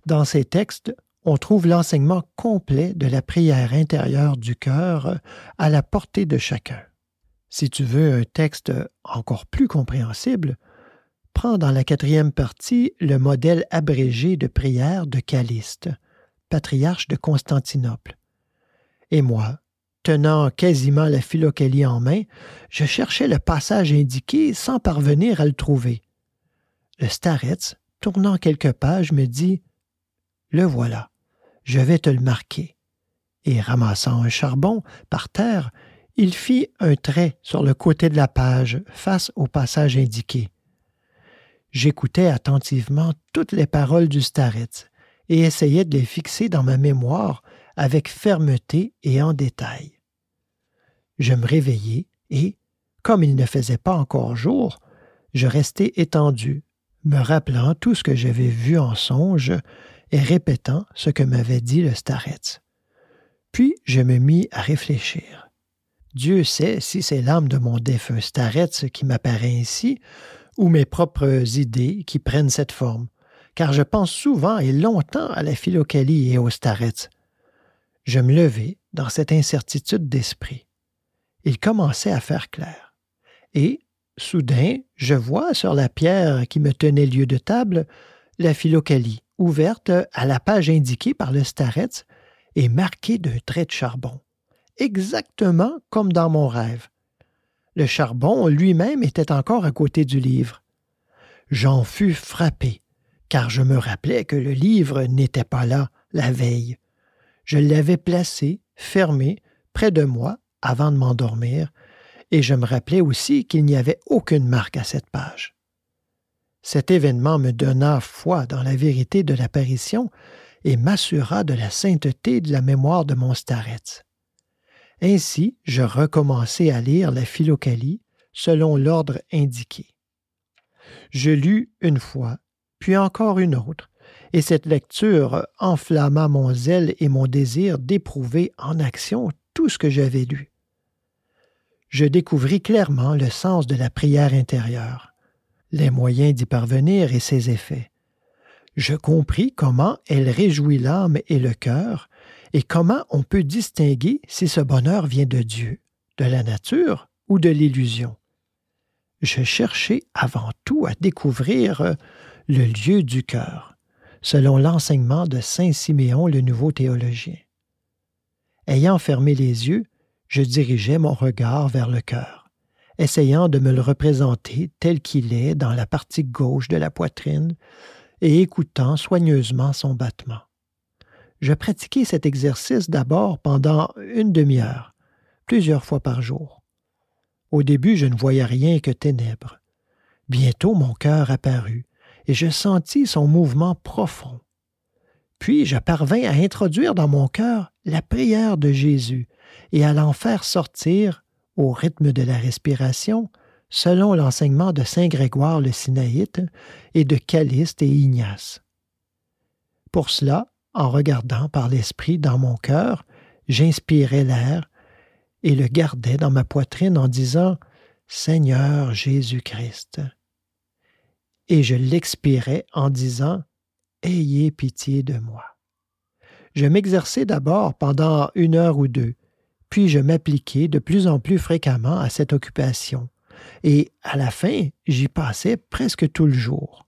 Dans ces textes, on trouve l'enseignement complet de la prière intérieure du cœur à la portée de chacun. Si tu veux un texte encore plus compréhensible, prends dans la 4e partie le modèle abrégé de prière de Calliste, patriarche de Constantinople. Et moi, tenant quasiment la Philokalie en main, je cherchais le passage indiqué sans parvenir à le trouver. Le starets, tournant quelques pages, me dit « Le voilà, je vais te le marquer. » Et ramassant un charbon par terre, il fit un trait sur le côté de la page face au passage indiqué. J'écoutais attentivement toutes les paroles du starets et essayais de les fixer dans ma mémoire avec fermeté et en détail. Je me réveillai et, comme il ne faisait pas encore jour, je restai étendu, me rappelant tout ce que j'avais vu en songe et répétant ce que m'avait dit le starets. Puis je me mis à réfléchir. Dieu sait si c'est l'âme de mon défunt starets qui m'apparaît ainsi, ou mes propres idées qui prennent cette forme, car je pense souvent et longtemps à la Philokalie et au starets. Je me levai dans cette incertitude d'esprit. Il commençait à faire clair. Et, soudain, je vois sur la pierre qui me tenait lieu de table la Philokalie, ouverte à la page indiquée par le starets et marquée d'un trait de charbon, exactement comme dans mon rêve. Le charbon lui-même était encore à côté du livre. J'en fus frappé, car je me rappelais que le livre n'était pas là la veille. Je l'avais placé, fermé, près de moi, avant de m'endormir, et je me rappelais aussi qu'il n'y avait aucune marque à cette page. Cet événement me donna foi dans la vérité de l'apparition et m'assura de la sainteté de la mémoire de mon starets. Ainsi, je recommençai à lire la Philokalie selon l'ordre indiqué. Je lus une fois, puis encore une autre, et cette lecture enflamma mon zèle et mon désir d'éprouver en action tout ce que j'avais lu. Je découvris clairement le sens de la prière intérieure, les moyens d'y parvenir et ses effets. Je compris comment elle réjouit l'âme et le cœur, et comment on peut distinguer si ce bonheur vient de Dieu, de la nature ou de l'illusion. Je cherchais avant tout à découvrir le lieu du cœur, selon l'enseignement de saint Siméon le nouveau théologien. Ayant fermé les yeux, je dirigeais mon regard vers le cœur, essayant de me le représenter tel qu'il est dans la partie gauche de la poitrine et écoutant soigneusement son battement. Je pratiquais cet exercice d'abord pendant une demi-heure, plusieurs fois par jour. Au début, je ne voyais rien que ténèbres. Bientôt, mon cœur apparut, et je sentis son mouvement profond. Puis, je parvins à introduire dans mon cœur la prière de Jésus et à l'en faire sortir, au rythme de la respiration, selon l'enseignement de saint Grégoire le Sinaïte et de Calliste et Ignace. Pour cela, en regardant par l'esprit dans mon cœur, j'inspirais l'air et le gardais dans ma poitrine en disant « Seigneur Jésus-Christ ». Et je l'expirais en disant « Ayez pitié de moi ». Je m'exerçais d'abord pendant 1 heure ou 2, puis je m'appliquai de plus en plus fréquemment à cette occupation, et à la fin, j'y passais presque tout le jour.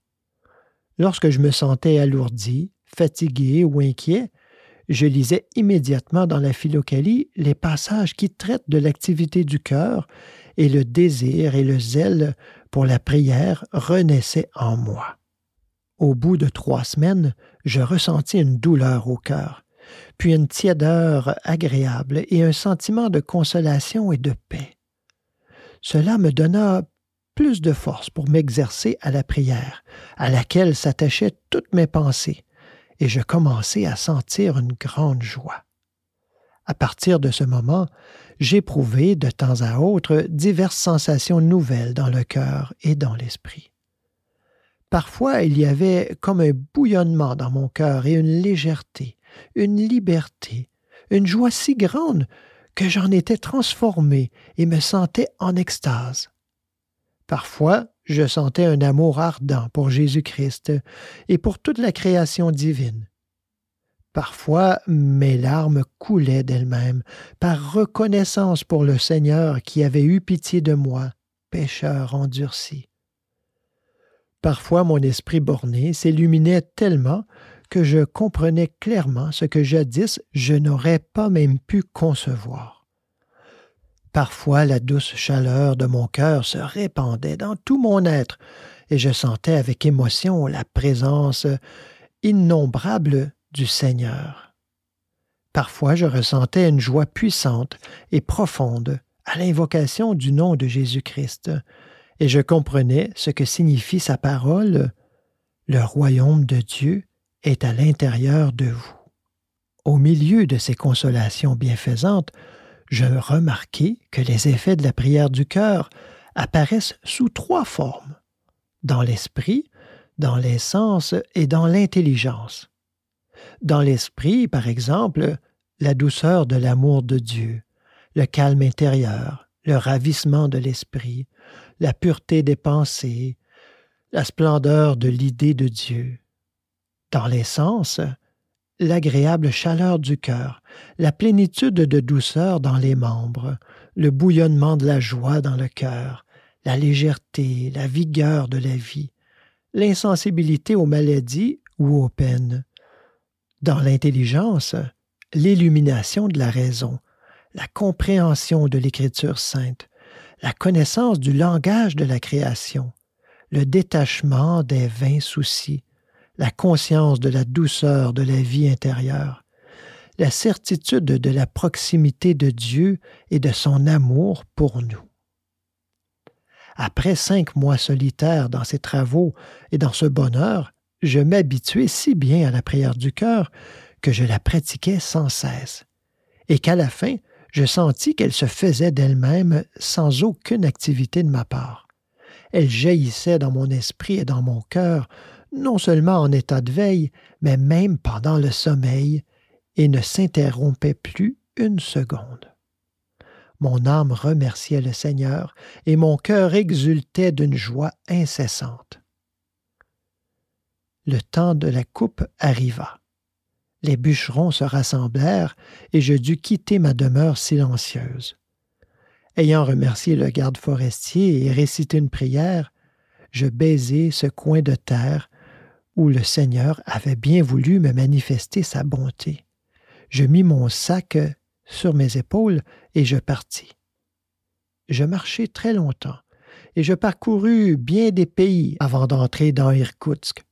Lorsque je me sentais alourdi, fatigué ou inquiet, je lisais immédiatement dans la Philocalie les passages qui traitent de l'activité du cœur, et le désir et le zèle pour la prière renaissaient en moi. Au bout de 3 semaines, je ressentis une douleur au cœur, puis une tiédeur agréable et un sentiment de consolation et de paix. Cela me donna plus de force pour m'exercer à la prière, à laquelle s'attachaient toutes mes pensées, et je commençai à sentir une grande joie. À partir de ce moment, j'éprouvai de temps à autre diverses sensations nouvelles dans le cœur et dans l'esprit. Parfois, il y avait comme un bouillonnement dans mon cœur et une légèreté, une liberté, une joie si grande que j'en étais transformé et me sentais en extase. Parfois, je sentais un amour ardent pour Jésus-Christ et pour toute la création divine. Parfois, mes larmes coulaient d'elles-mêmes par reconnaissance pour le Seigneur qui avait eu pitié de moi, pécheur endurci. Parfois, mon esprit borné s'illuminait tellement que je comprenais clairement ce que jadis je n'aurais pas même pu concevoir. Parfois, la douce chaleur de mon cœur se répandait dans tout mon être, et je sentais avec émotion la présence innombrable du Seigneur. Parfois, je ressentais une joie puissante et profonde à l'invocation du nom de Jésus-Christ, et je comprenais ce que signifie sa parole « Le royaume de Dieu est à l'intérieur de vous ». Au milieu de ces consolations bienfaisantes, je remarquai que les effets de la prière du cœur apparaissent sous 3 formes, dans l'esprit, dans les sens et dans l'intelligence. Dans l'esprit, par exemple, la douceur de l'amour de Dieu, le calme intérieur, le ravissement de l'esprit, la pureté des pensées, la splendeur de l'idée de Dieu. Dans les sens, l'agréable chaleur du cœur, la plénitude de douceur dans les membres, le bouillonnement de la joie dans le cœur, la légèreté, la vigueur de la vie, l'insensibilité aux maladies ou aux peines. Dans l'intelligence, l'illumination de la raison, la compréhension de l'Écriture sainte, la connaissance du langage de la création, le détachement des vains soucis, la conscience de la douceur de la vie intérieure, la certitude de la proximité de Dieu et de son amour pour nous. Après 5 mois solitaires dans ces travaux et dans ce bonheur, je m'habituai si bien à la prière du cœur que je la pratiquais sans cesse, et qu'à la fin, je sentis qu'elle se faisait d'elle-même sans aucune activité de ma part. Elle jaillissait dans mon esprit et dans mon cœur non seulement en état de veille, mais même pendant le sommeil, et ne s'interrompait plus une seconde. Mon âme remerciait le Seigneur, et mon cœur exultait d'une joie incessante. Le temps de la coupe arriva. Les bûcherons se rassemblèrent, et je dus quitter ma demeure silencieuse. Ayant remercié le garde forestier et récité une prière, je baisai ce coin de terre où le Seigneur avait bien voulu me manifester sa bonté. Je mis mon sac sur mes épaules et je partis. Je marchai très longtemps et je parcourus bien des pays avant d'entrer dans Irkoutsk.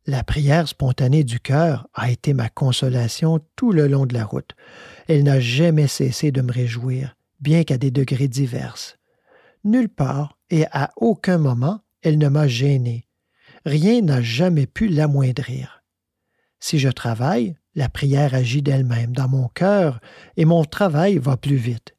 La prière spontanée du cœur a été ma consolation tout le long de la route. Elle n'a jamais cessé de me réjouir, bien qu'à des degrés divers. Nulle part et à aucun moment elle ne m'a gêné. Rien n'a jamais pu l'amoindrir. Si je travaille, la prière agit d'elle-même dans mon cœur et mon travail va plus vite.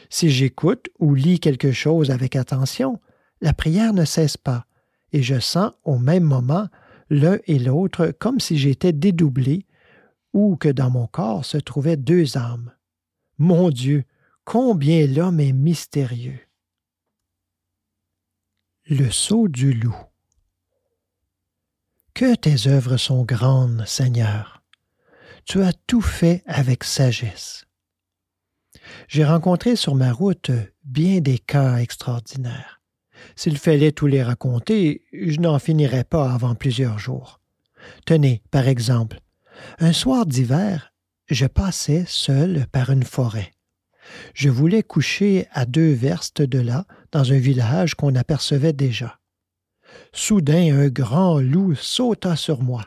Si j'écoute ou lis quelque chose avec attention, la prière ne cesse pas et je sens au même moment l'un et l'autre comme si j'étais dédoublé ou que dans mon corps se trouvaient deux âmes. Mon Dieu, combien l'homme est mystérieux! Le sceau du loup. Que tes œuvres sont grandes, Seigneur! Tu as tout fait avec sagesse. J'ai rencontré sur ma route bien des cas extraordinaires. S'il fallait tous les raconter, je n'en finirais pas avant plusieurs jours. Tenez, par exemple, un soir d'hiver, je passais seul par une forêt. Je voulais coucher à 2 verstes de là, dans un village qu'on apercevait déjà. Soudain, un grand loup sauta sur moi.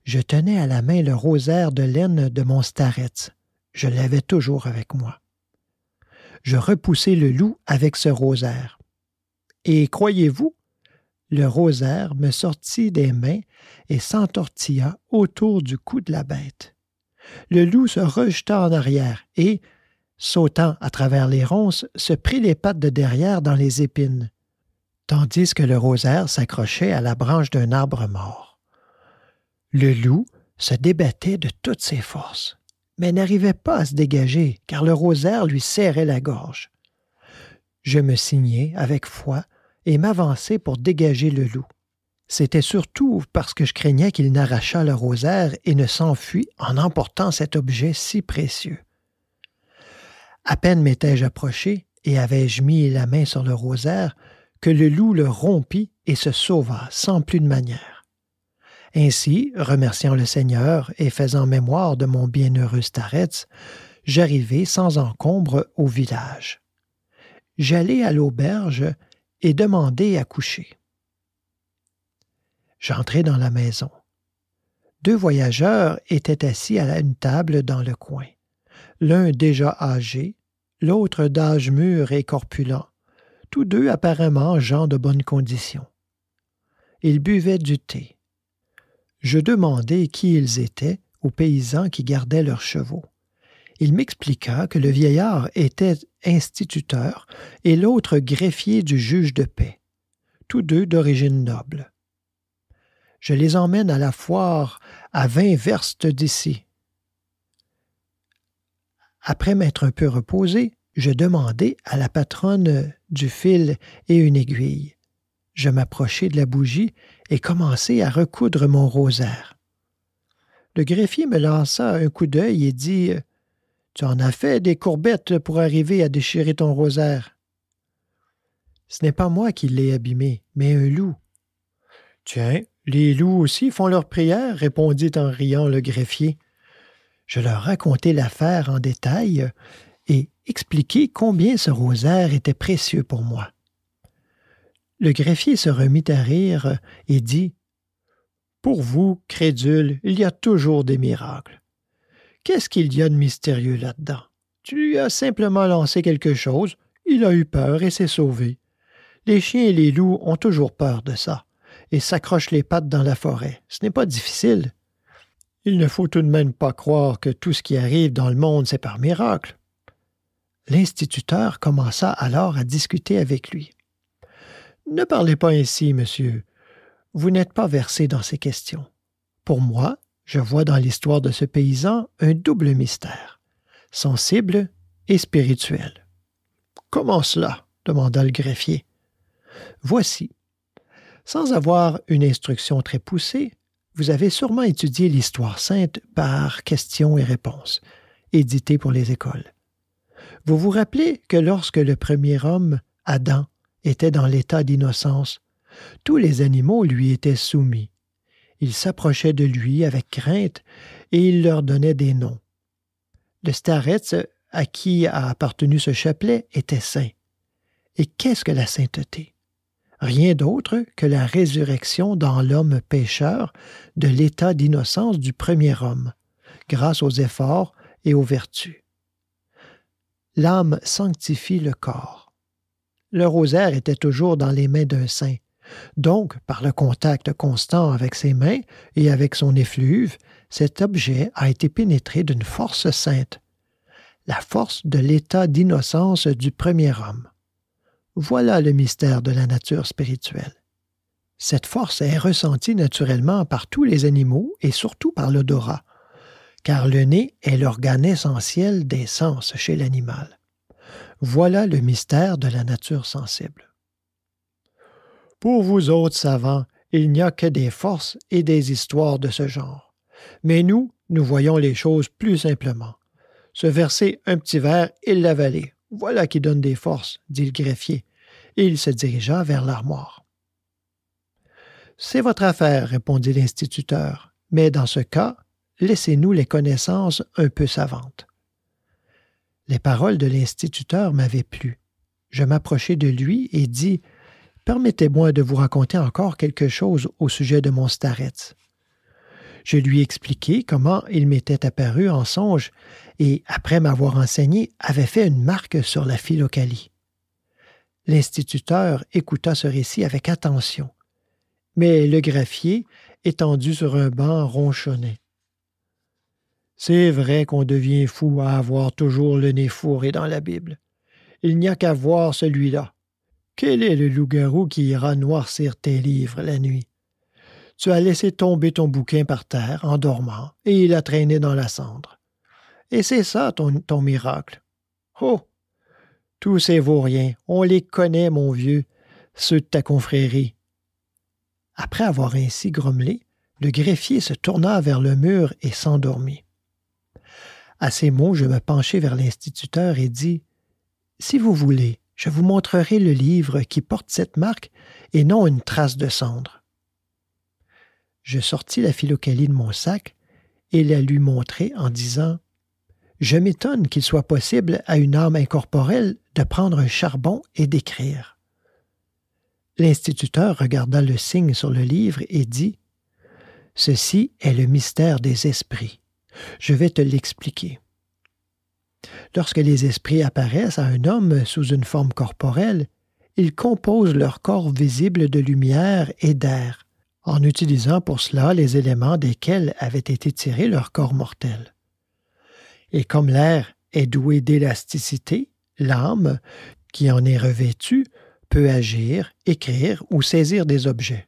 Je tenais à la main le rosaire de laine de mon starets. Je l'avais toujours avec moi. Je repoussai le loup avec ce rosaire. Et croyez-vous, le rosaire me sortit des mains et s'entortilla autour du cou de la bête. Le loup se rejeta en arrière et, sautant à travers les ronces, se prit les pattes de derrière dans les épines, tandis que le rosaire s'accrochait à la branche d'un arbre mort. Le loup se débattait de toutes ses forces, mais n'arrivait pas à se dégager, car le rosaire lui serrait la gorge. Je me signai avec foi et m'avançai pour dégager le loup. C'était surtout parce que je craignais qu'il n'arrachât le rosaire et ne s'enfuit en emportant cet objet si précieux. À peine m'étais-je approché et avais-je mis la main sur le rosaire que le loup le rompit et se sauva sans plus de manière. Ainsi, remerciant le Seigneur et faisant mémoire de mon bienheureux starets, j'arrivai sans encombre au village. J'allai à l'auberge et demandai à coucher. J'entrai dans la maison. 2 voyageurs étaient assis à une table dans le coin. L'un déjà âgé, l'autre d'âge mûr et corpulent, tous deux apparemment gens de bonne condition. Ils buvaient du thé. Je demandai qui ils étaient aux paysans qui gardaient leurs chevaux. Il m'expliqua que le vieillard était instituteur et l'autre greffier du juge de paix, tous deux d'origine noble. Je les emmène à la foire à 20 verstes d'ici. Après m'être un peu reposé, je demandai à la patronne du fil et une aiguille. Je m'approchai de la bougie et commençai à recoudre mon rosaire. Le greffier me lança un coup d'œil et dit « Tu en as fait des courbettes pour arriver à déchirer ton rosaire. » « Ce n'est pas moi qui l'ai abîmé, mais un loup. »« Tiens, les loups aussi font leur prière, répondit en riant le greffier. Je leur racontai l'affaire en détail et expliquai combien ce rosaire était précieux pour moi. Le greffier se remit à rire et dit « Pour vous, crédule, il y a toujours des miracles. Qu'est-ce qu'il y a de mystérieux là-dedans? Tu lui as simplement lancé quelque chose, il a eu peur et s'est sauvé. Les chiens et les loups ont toujours peur de ça et s'accrochent les pattes dans la forêt. Ce n'est pas difficile. Il ne faut tout de même pas croire que tout ce qui arrive dans le monde, c'est par miracle. » L'instituteur commença alors à discuter avec lui. « Ne parlez pas ainsi, monsieur. vous n'êtes pas versé dans ces questions. Pour moi, je vois dans l'histoire de ce paysan un double mystère, sensible et spirituel. « Comment cela? » demanda le greffier. « Voici. Sans avoir une instruction très poussée, vous avez sûrement étudié l'histoire sainte par questions et réponses, éditée pour les écoles. Vous vous rappelez que lorsque le premier homme, Adam, était dans l'état d'innocence, tous les animaux lui étaient soumis. Ils s'approchaient de lui avec crainte et il leur donnait des noms. Le starets à qui a appartenu ce chapelet était saint. Et qu'est-ce que la sainteté? Rien d'autre que la résurrection dans l'homme pécheur de l'état d'innocence du premier homme, grâce aux efforts et aux vertus. L'âme sanctifie le corps. Le rosaire était toujours dans les mains d'un saint. Donc, par le contact constant avec ses mains et avec son effluve, cet objet a été pénétré d'une force sainte, la force de l'état d'innocence du premier homme. Voilà le mystère de la nature spirituelle. Cette force est ressentie naturellement par tous les animaux et surtout par l'odorat, car le nez est l'organe essentiel des sens chez l'animal. Voilà le mystère de la nature sensible. Pour vous autres savants, il n'y a que des forces et des histoires de ce genre. Mais nous voyons les choses plus simplement. Se verser un petit verre et l'avaler, voilà qui donne des forces, dit le greffier, et il se dirigea vers l'armoire. C'est votre affaire, répondit l'instituteur, mais dans ce cas, laissez-nous les connaissances un peu savantes. Les paroles de l'instituteur m'avaient plu. Je m'approchai de lui et dis « Permettez-moi de vous raconter encore quelque chose au sujet de mon starets. » Je lui expliquai comment il m'était apparu en songe et, après m'avoir enseigné, avait fait une marque sur la philocalie. L'instituteur écouta ce récit avec attention, mais le greffier, étendu sur un banc, ronchonnait. « C'est vrai qu'on devient fou à avoir toujours le nez fourré dans la Bible. Il n'y a qu'à voir celui-là. Quel est le loup-garou qui ira noircir tes livres la nuit? Tu as laissé tomber ton bouquin par terre en dormant, et il a traîné dans la cendre. Et c'est ça ton miracle. Oh! Tous ces vauriens, on les connaît, mon vieux, ceux de ta confrérie. » Après avoir ainsi grommelé, le greffier se tourna vers le mur et s'endormit. À ces mots, je me penchai vers l'instituteur et dis « Si vous voulez, je vous montrerai le livre qui porte cette marque et non une trace de cendre. » Je sortis la philocalie de mon sac et la lui montrai en disant « Je m'étonne qu'il soit possible à une âme incorporelle de prendre un charbon et d'écrire. » L'instituteur regarda le signe sur le livre et dit « Ceci est le mystère des esprits. Je vais te l'expliquer. Lorsque les esprits apparaissent à un homme sous une forme corporelle, ils composent leur corps visible de lumière et d'air, en utilisant pour cela les éléments desquels avait été tiré leur corps mortel. Et comme l'air est doué d'élasticité, l'âme, qui en est revêtue, peut agir, écrire ou saisir des objets.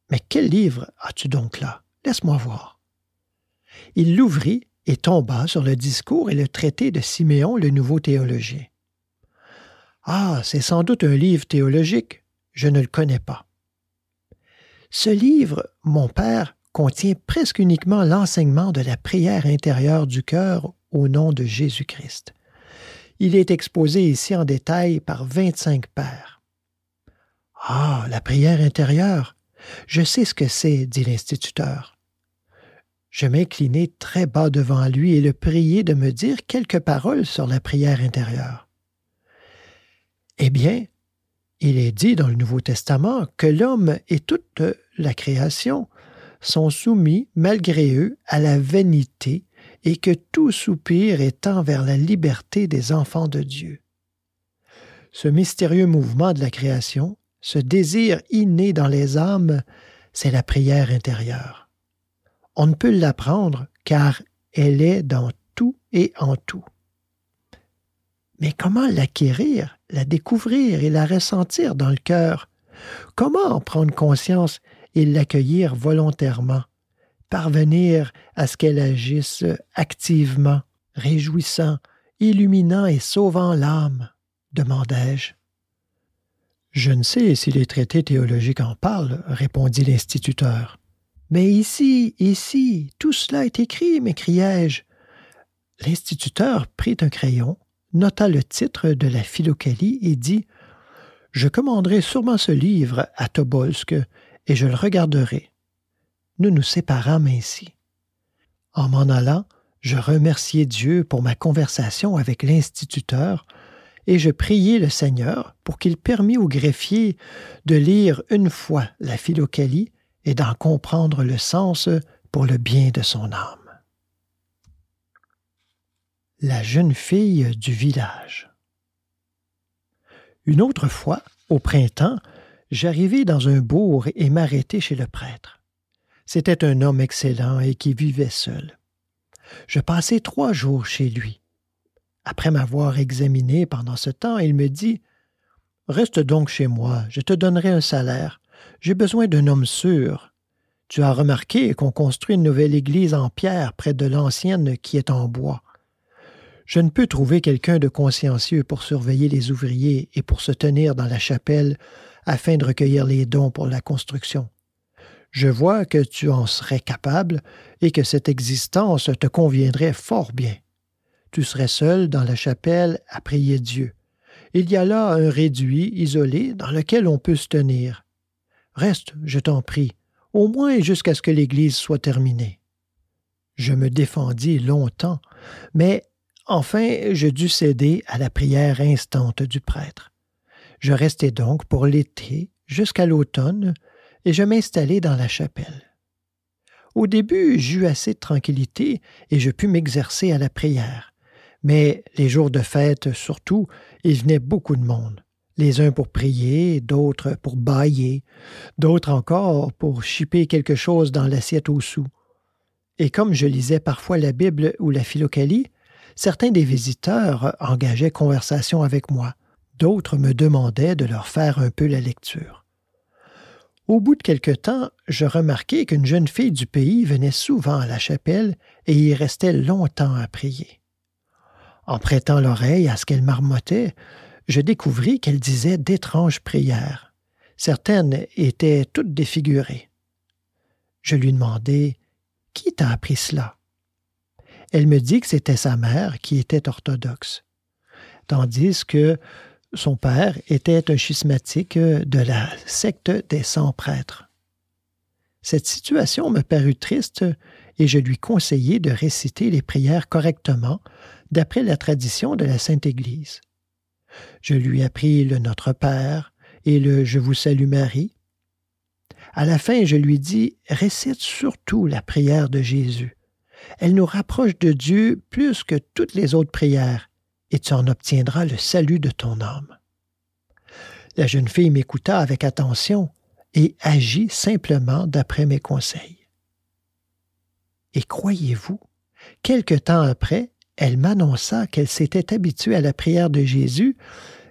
Mais quel livre as-tu donc là? Laisse-moi voir. Il l'ouvrit et tomba sur le discours et le traité de Siméon le nouveau théologien. Ah, c'est sans doute un livre théologique, je ne le connais pas. Ce livre, mon père, contient presque uniquement l'enseignement de la prière intérieure du cœur au nom de Jésus-Christ. Il est exposé ici en détail par 25 pères. Ah, la prière intérieure! Je sais ce que c'est, dit l'instituteur. Je m'inclinai très bas devant lui et le priai de me dire quelques paroles sur la prière intérieure. Eh bien, il est dit dans le Nouveau Testament que l'homme et toute la création sont soumis, malgré eux, à la vanité et que tout soupir étend vers la liberté des enfants de Dieu. Ce mystérieux mouvement de la création, ce désir inné dans les âmes, c'est la prière intérieure. On ne peut l'apprendre car elle est dans tout et en tout. Mais comment l'acquérir, la découvrir et la ressentir dans le cœur? Comment en prendre conscience et l'accueillir volontairement, parvenir à ce qu'elle agisse activement, réjouissant, illuminant et sauvant l'âme, demandai-je. Je ne sais si les traités théologiques en parlent, répondit l'instituteur. Mais ici, tout cela est écrit, m'écriai-je. L'instituteur prit un crayon, nota le titre de la Philokalie et dit « Je commanderai sûrement ce livre à Tobolsk et je le regarderai. » Nous nous séparâmes ainsi. En m'en allant, je remerciai Dieu pour ma conversation avec l'instituteur et je priai le Seigneur pour qu'il permît au greffier de lire une fois la Philokalie et d'en comprendre le sens pour le bien de son âme. La jeune fille du village. Une autre fois, au printemps, j'arrivai dans un bourg et m'arrêtai chez le prêtre. C'était un homme excellent et qui vivait seul. Je passai 3 jours chez lui. Après m'avoir examiné pendant ce temps, il me dit « Reste donc chez moi, je te donnerai un salaire. J'ai besoin d'un homme sûr. Tu as remarqué qu'on construit une nouvelle église en pierre près de l'ancienne qui est en bois. Je ne peux trouver quelqu'un de consciencieux pour surveiller les ouvriers et pour se tenir dans la chapelle afin de recueillir les dons pour la construction. Je vois que tu en serais capable et que cette existence te conviendrait fort bien. Tu serais seul dans la chapelle à prier Dieu. Il y a là un réduit, isolé, dans lequel on peut se tenir. Reste, je t'en prie, au moins jusqu'à ce que l'église soit terminée. » Je me défendis longtemps, mais enfin je dus céder à la prière instante du prêtre. Je restai donc pour l'été jusqu'à l'automne, et je m'installai dans la chapelle. Au début, j'eus assez de tranquillité et je pus m'exercer à la prière. Mais les jours de fête, surtout, il venait beaucoup de monde. Les uns pour prier, d'autres pour bâiller, d'autres encore pour chipper quelque chose dans l'assiette au sou. Et comme je lisais parfois la Bible ou la Philokalie, certains des visiteurs engageaient conversation avec moi, d'autres me demandaient de leur faire un peu la lecture. Au bout de quelque temps, je remarquai qu'une jeune fille du pays venait souvent à la chapelle et y restait longtemps à prier. En prêtant l'oreille à ce qu'elle marmottait, je découvris qu'elle disait d'étranges prières. Certaines étaient toutes défigurées. Je lui demandai « Qui t'a appris cela? » Elle me dit que c'était sa mère qui était orthodoxe, tandis que son père était un schismatique de la secte des 100 prêtres. Cette situation me parut triste et je lui conseillai de réciter les prières correctement d'après la tradition de la Sainte Église. Je lui appris le Notre Père et le Je vous salue Marie. À la fin, je lui dis « Récite surtout la prière de Jésus. Elle nous rapproche de Dieu plus que toutes les autres prières, et tu en obtiendras le salut de ton âme. » La jeune fille m'écouta avec attention et agit simplement d'après mes conseils. Et croyez-vous, quelque temps après, elle m'annonça qu'elle s'était habituée à la prière de Jésus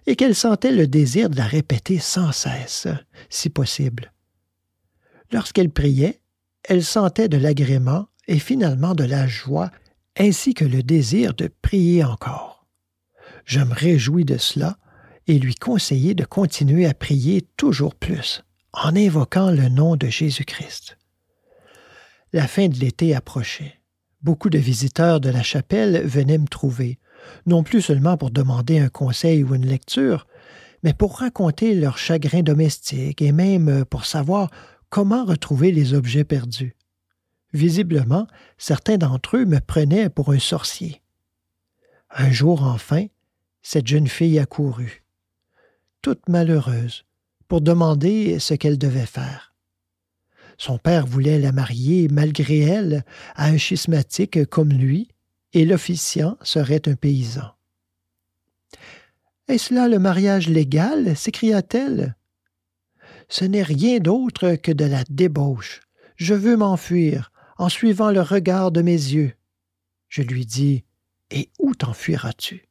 et qu'elle sentait le désir de la répéter sans cesse, si possible. Lorsqu'elle priait, elle sentait de l'agrément et finalement de la joie, ainsi que le désir de prier encore. Je me réjouis de cela et lui conseillai de continuer à prier toujours plus, en invoquant le nom de Jésus-Christ. La fin de l'été approchait. Beaucoup de visiteurs de la chapelle venaient me trouver, non plus seulement pour demander un conseil ou une lecture, mais pour raconter leurs chagrins domestiques et même pour savoir comment retrouver les objets perdus. Visiblement, certains d'entre eux me prenaient pour un sorcier. Un jour, enfin, cette jeune fille accourut, toute malheureuse, pour demander ce qu'elle devait faire. Son père voulait la marier, malgré elle, à un schismatique comme lui, et l'officiant serait un paysan. « Est-ce là le mariage légal? » s'écria-t-elle. « Ce n'est rien d'autre que de la débauche. Je veux m'enfuir, en suivant le regard de mes yeux. » Je lui dis, « Et où t'enfuiras-tu?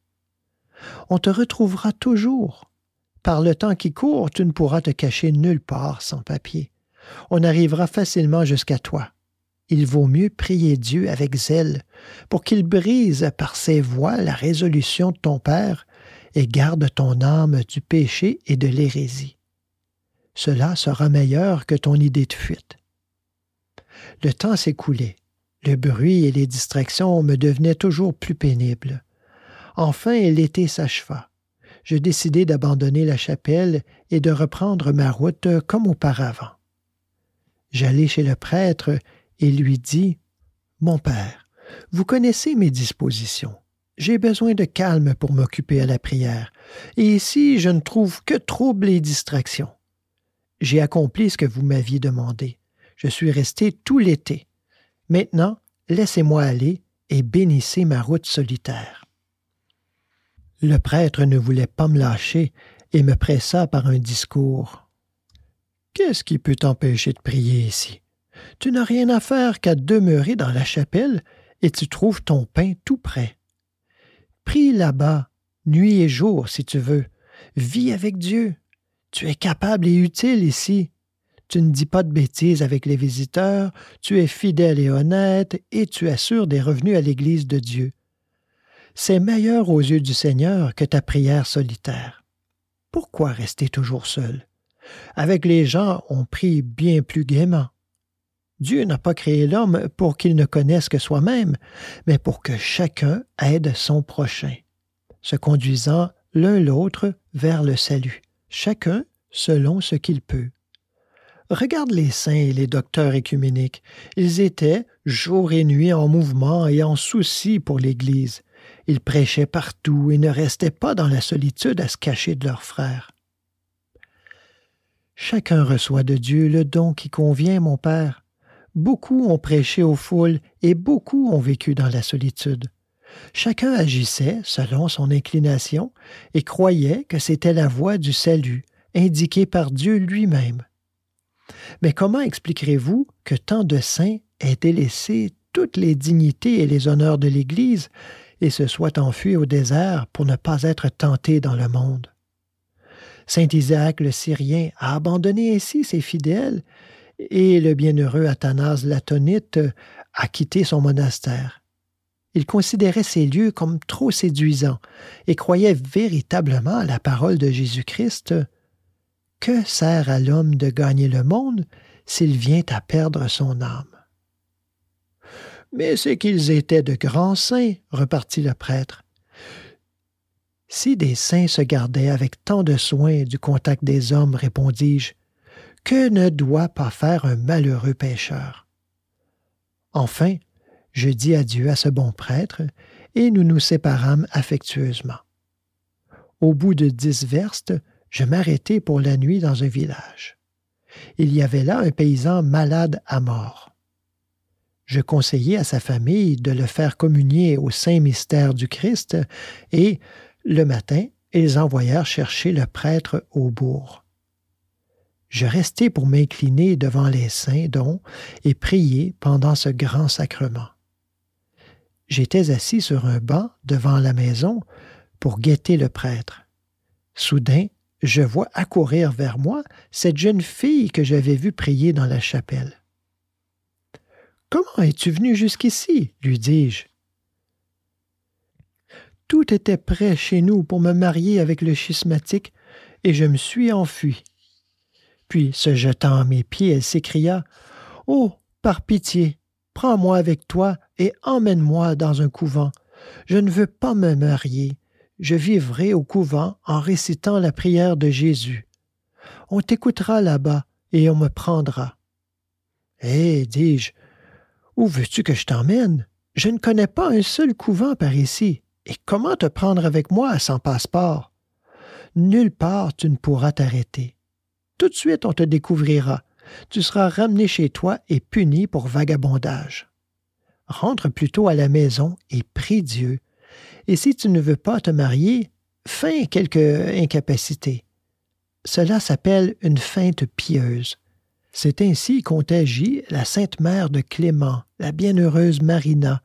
On te retrouvera toujours. Par le temps qui court, tu ne pourras te cacher nulle part sans papier. On arrivera facilement jusqu'à toi. Il vaut mieux prier Dieu avec zèle pour qu'il brise par ses voies la résolution de ton Père et garde ton âme du péché et de l'hérésie. Cela sera meilleur que ton idée de fuite. Le temps s'écoulait. Le bruit et les distractions me devenaient toujours plus pénibles. Enfin, l'été s'acheva. Je décidai d'abandonner la chapelle et de reprendre ma route comme auparavant. J'allai chez le prêtre et lui dis « Mon père, vous connaissez mes dispositions. J'ai besoin de calme pour m'occuper à la prière, et ici je ne trouve que troubles et distractions. J'ai accompli ce que vous m'aviez demandé. Je suis resté tout l'été. Maintenant, laissez-moi aller et bénissez ma route solitaire. » Le prêtre ne voulait pas me lâcher et me pressa par un discours. « Qu'est-ce qui peut t'empêcher de prier ici? Tu n'as rien à faire qu'à demeurer dans la chapelle et tu trouves ton pain tout prêt. Prie là-bas, nuit et jour si tu veux. Vis avec Dieu. Tu es capable et utile ici. Tu ne dis pas de bêtises avec les visiteurs, tu es fidèle et honnête et tu assures des revenus à l'Église de Dieu. C'est meilleur aux yeux du Seigneur que ta prière solitaire. Pourquoi rester toujours seul? Avec les gens, on prie bien plus gaiement. Dieu n'a pas créé l'homme pour qu'il ne connaisse que soi-même, mais pour que chacun aide son prochain, se conduisant l'un l'autre vers le salut, chacun selon ce qu'il peut. Regarde les saints et les docteurs œcuméniques. Ils étaient, jour et nuit, en mouvement et en souci pour l'Église. Ils prêchaient partout et ne restaient pas dans la solitude à se cacher de leurs frères. Chacun reçoit de Dieu le don qui convient, mon Père. Beaucoup ont prêché aux foules et beaucoup ont vécu dans la solitude. Chacun agissait selon son inclination et croyait que c'était la voie du salut, indiquée par Dieu lui-même. Mais comment expliquerez-vous que tant de saints aient délaissé toutes les dignités et les honneurs de l'Église et se soient enfuis au désert pour ne pas être tentés dans le monde? Saint Isaac le Syrien a abandonné ainsi ses fidèles et le bienheureux Athanase l'Atonite a quitté son monastère. Il considérait ces lieux comme trop séduisants et croyait véritablement à la parole de Jésus-Christ. Que sert à l'homme de gagner le monde s'il vient à perdre son âme? Mais c'est qu'ils étaient de grands saints, repartit le prêtre. Si des saints se gardaient avec tant de soin du contact des hommes, répondis-je, que ne doit pas faire un malheureux pécheur? Enfin, je dis adieu à ce bon prêtre, et nous nous séparâmes affectueusement. Au bout de 10 verstes, je m'arrêtai pour la nuit dans un village. Il y avait là un paysan malade à mort. Je conseillai à sa famille de le faire communier au saint mystère du Christ, et, le matin, ils envoyèrent chercher le prêtre au bourg. Je restai pour m'incliner devant les saints dons et prier pendant ce grand sacrement. J'étais assis sur un banc devant la maison pour guetter le prêtre. Soudain, je vois accourir vers moi cette jeune fille que j'avais vue prier dans la chapelle. « Comment es-tu venue jusqu'ici? » lui dis-je. « Tout était prêt chez nous pour me marier avec le schismatique et je me suis enfui. » Puis, se jetant à mes pieds, elle s'écria « Oh, par pitié, prends-moi avec toi et emmène-moi dans un couvent. Je ne veux pas me marier. Je vivrai au couvent en récitant la prière de Jésus. On t'écoutera là-bas et on me prendra. »« Hé, dis-je, où veux-tu que je t'emmène? Je ne connais pas un seul couvent par ici. Et comment te prendre avec moi sans passeport? Nulle part tu ne pourras t'arrêter. Tout de suite on te découvrira. Tu seras ramené chez toi et puni pour vagabondage. Rentre plutôt à la maison et prie Dieu. Et si tu ne veux pas te marier, feins quelque incapacité. Cela s'appelle une feinte pieuse. C'est ainsi qu'ont agi la Sainte Mère de Clément, la bienheureuse Marina,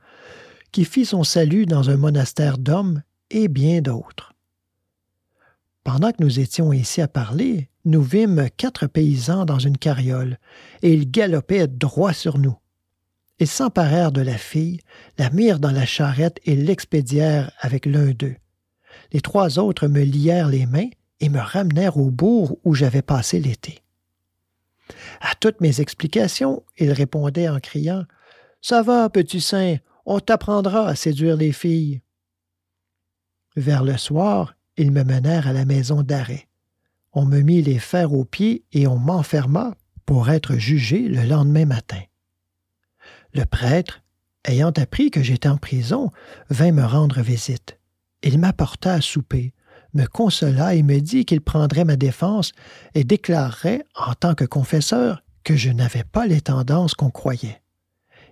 qui fit son salut dans un monastère d'hommes et bien d'autres. Pendant que nous étions ici à parler, nous vîmes 4 paysans dans une carriole, et ils galopaient droit sur nous. Ils s'emparèrent de la fille, la mirent dans la charrette et l'expédièrent avec l'un d'eux. Les 3 autres me lièrent les mains et me ramenèrent au bourg où j'avais passé l'été. À toutes mes explications, il répondait en criant « Ça va, petit saint, on t'apprendra à séduire les filles. » Vers le soir, ils me menèrent à la maison d'arrêt. On me mit les fers aux pieds et on m'enferma pour être jugé le lendemain matin. Le prêtre, ayant appris que j'étais en prison, vint me rendre visite. Il m'apporta à souper, me consola et me dit qu'il prendrait ma défense et déclarerait, en tant que confesseur, que je n'avais pas les tendances qu'on croyait.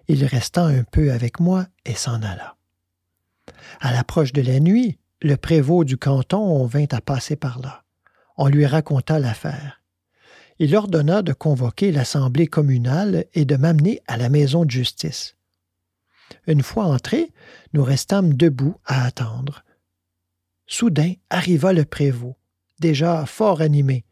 Il resta un peu avec moi et s'en alla. À l'approche de la nuit, le prévôt du canton vint à passer par là. On lui raconta l'affaire. Il ordonna de convoquer l'assemblée communale et de m'amener à la maison de justice. Une fois entrés, nous restâmes debout à attendre. Soudain arriva le prévôt, déjà fort animé.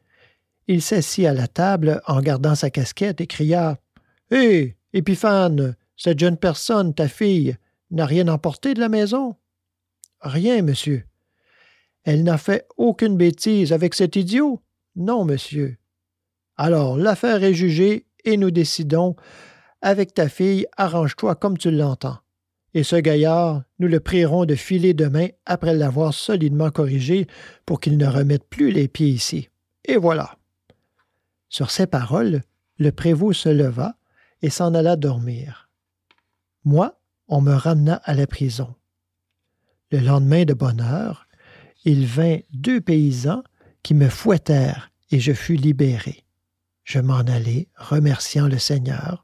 Il s'assit à la table en gardant sa casquette et cria « Hé, Épiphane, cette jeune personne, ta fille, n'a rien emporté de la maison? »« Rien, monsieur. »« Elle n'a fait aucune bêtise avec cet idiot? »« Non, monsieur. »« Alors, l'affaire est jugée et nous décidons. Avec ta fille, arrange-toi comme tu l'entends. Et ce gaillard, nous le prierons de filer demain après l'avoir solidement corrigé pour qu'il ne remette plus les pieds ici. Et voilà. » Sur ces paroles, le prévôt se leva et s'en alla dormir. Moi, on me ramena à la prison. Le lendemain de bonne heure, il vint 2 paysans qui me fouettèrent et je fus libéré. Je m'en allai, remerciant le Seigneur,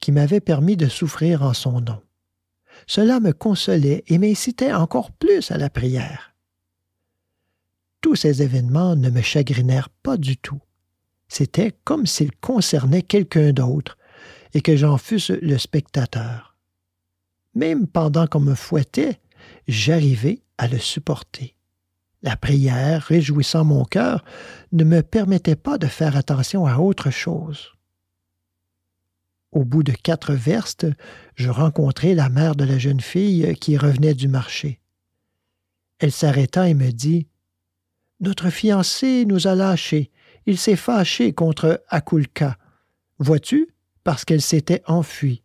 qui m'avait permis de souffrir en son nom. Cela me consolait et m'incitait encore plus à la prière. Tous ces événements ne me chagrinèrent pas du tout. C'était comme s'ils concernaient quelqu'un d'autre et que j'en fusse le spectateur. Même pendant qu'on me fouettait, j'arrivais à le supporter. La prière, réjouissant mon cœur, ne me permettait pas de faire attention à autre chose. Au bout de 4 verstes, je rencontrai la mère de la jeune fille qui revenait du marché. Elle s'arrêta et me dit « Notre fiancé nous a lâchés. Il s'est fâché contre Akulka. Vois-tu, parce qu'elle s'était enfuie. »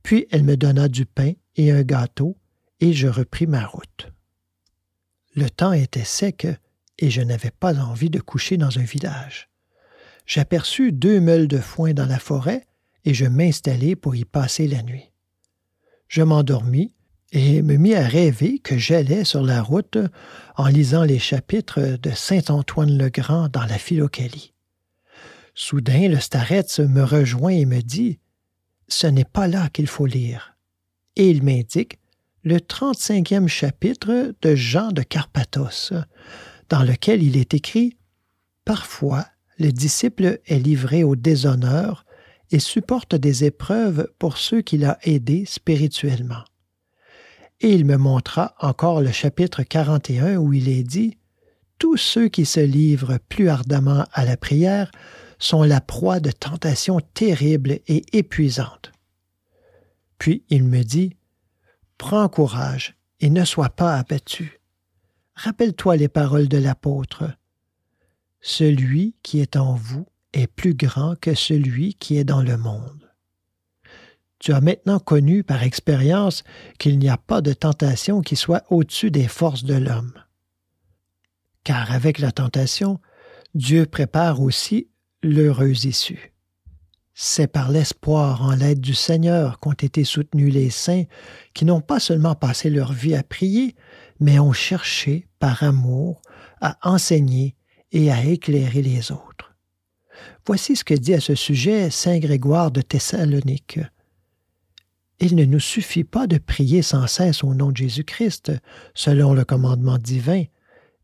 Puis elle me donna du pain et un gâteau, et je repris ma route. Le temps était sec et je n'avais pas envie de coucher dans un village. J'aperçus 2 meules de foin dans la forêt et je m'installai pour y passer la nuit. Je m'endormis et me mis à rêver que j'allais sur la route en lisant les chapitres de Saint-Antoine-le-Grand dans la Philokalie. Soudain, le starets me rejoint et me dit « Ce n'est pas là qu'il faut lire. » Et il m'indique le 35e chapitre de Jean de Carpathos, dans lequel il est écrit « Parfois, le disciple est livré au déshonneur et supporte des épreuves pour ceux qu'il a aidés spirituellement. » Et il me montra encore le chapitre 41 où il est dit « Tous ceux qui se livrent plus ardemment à la prière sont la proie de tentations terribles et épuisantes. » Puis il me dit « Prends courage et ne sois pas abattu. Rappelle-toi les paroles de l'apôtre. Celui qui est en vous est plus grand que celui qui est dans le monde. Tu as maintenant connu par expérience qu'il n'y a pas de tentation qui soit au-dessus des forces de l'homme. Car avec la tentation, Dieu prépare aussi l'heureuse issue. C'est par l'espoir en l'aide du Seigneur qu'ont été soutenus les saints qui n'ont pas seulement passé leur vie à prier, mais ont cherché, par amour, à enseigner et à éclairer les autres. Voici ce que dit à ce sujet saint Grégoire de Thessalonique. Il ne nous suffit pas de prier sans cesse au nom de Jésus-Christ, selon le commandement divin,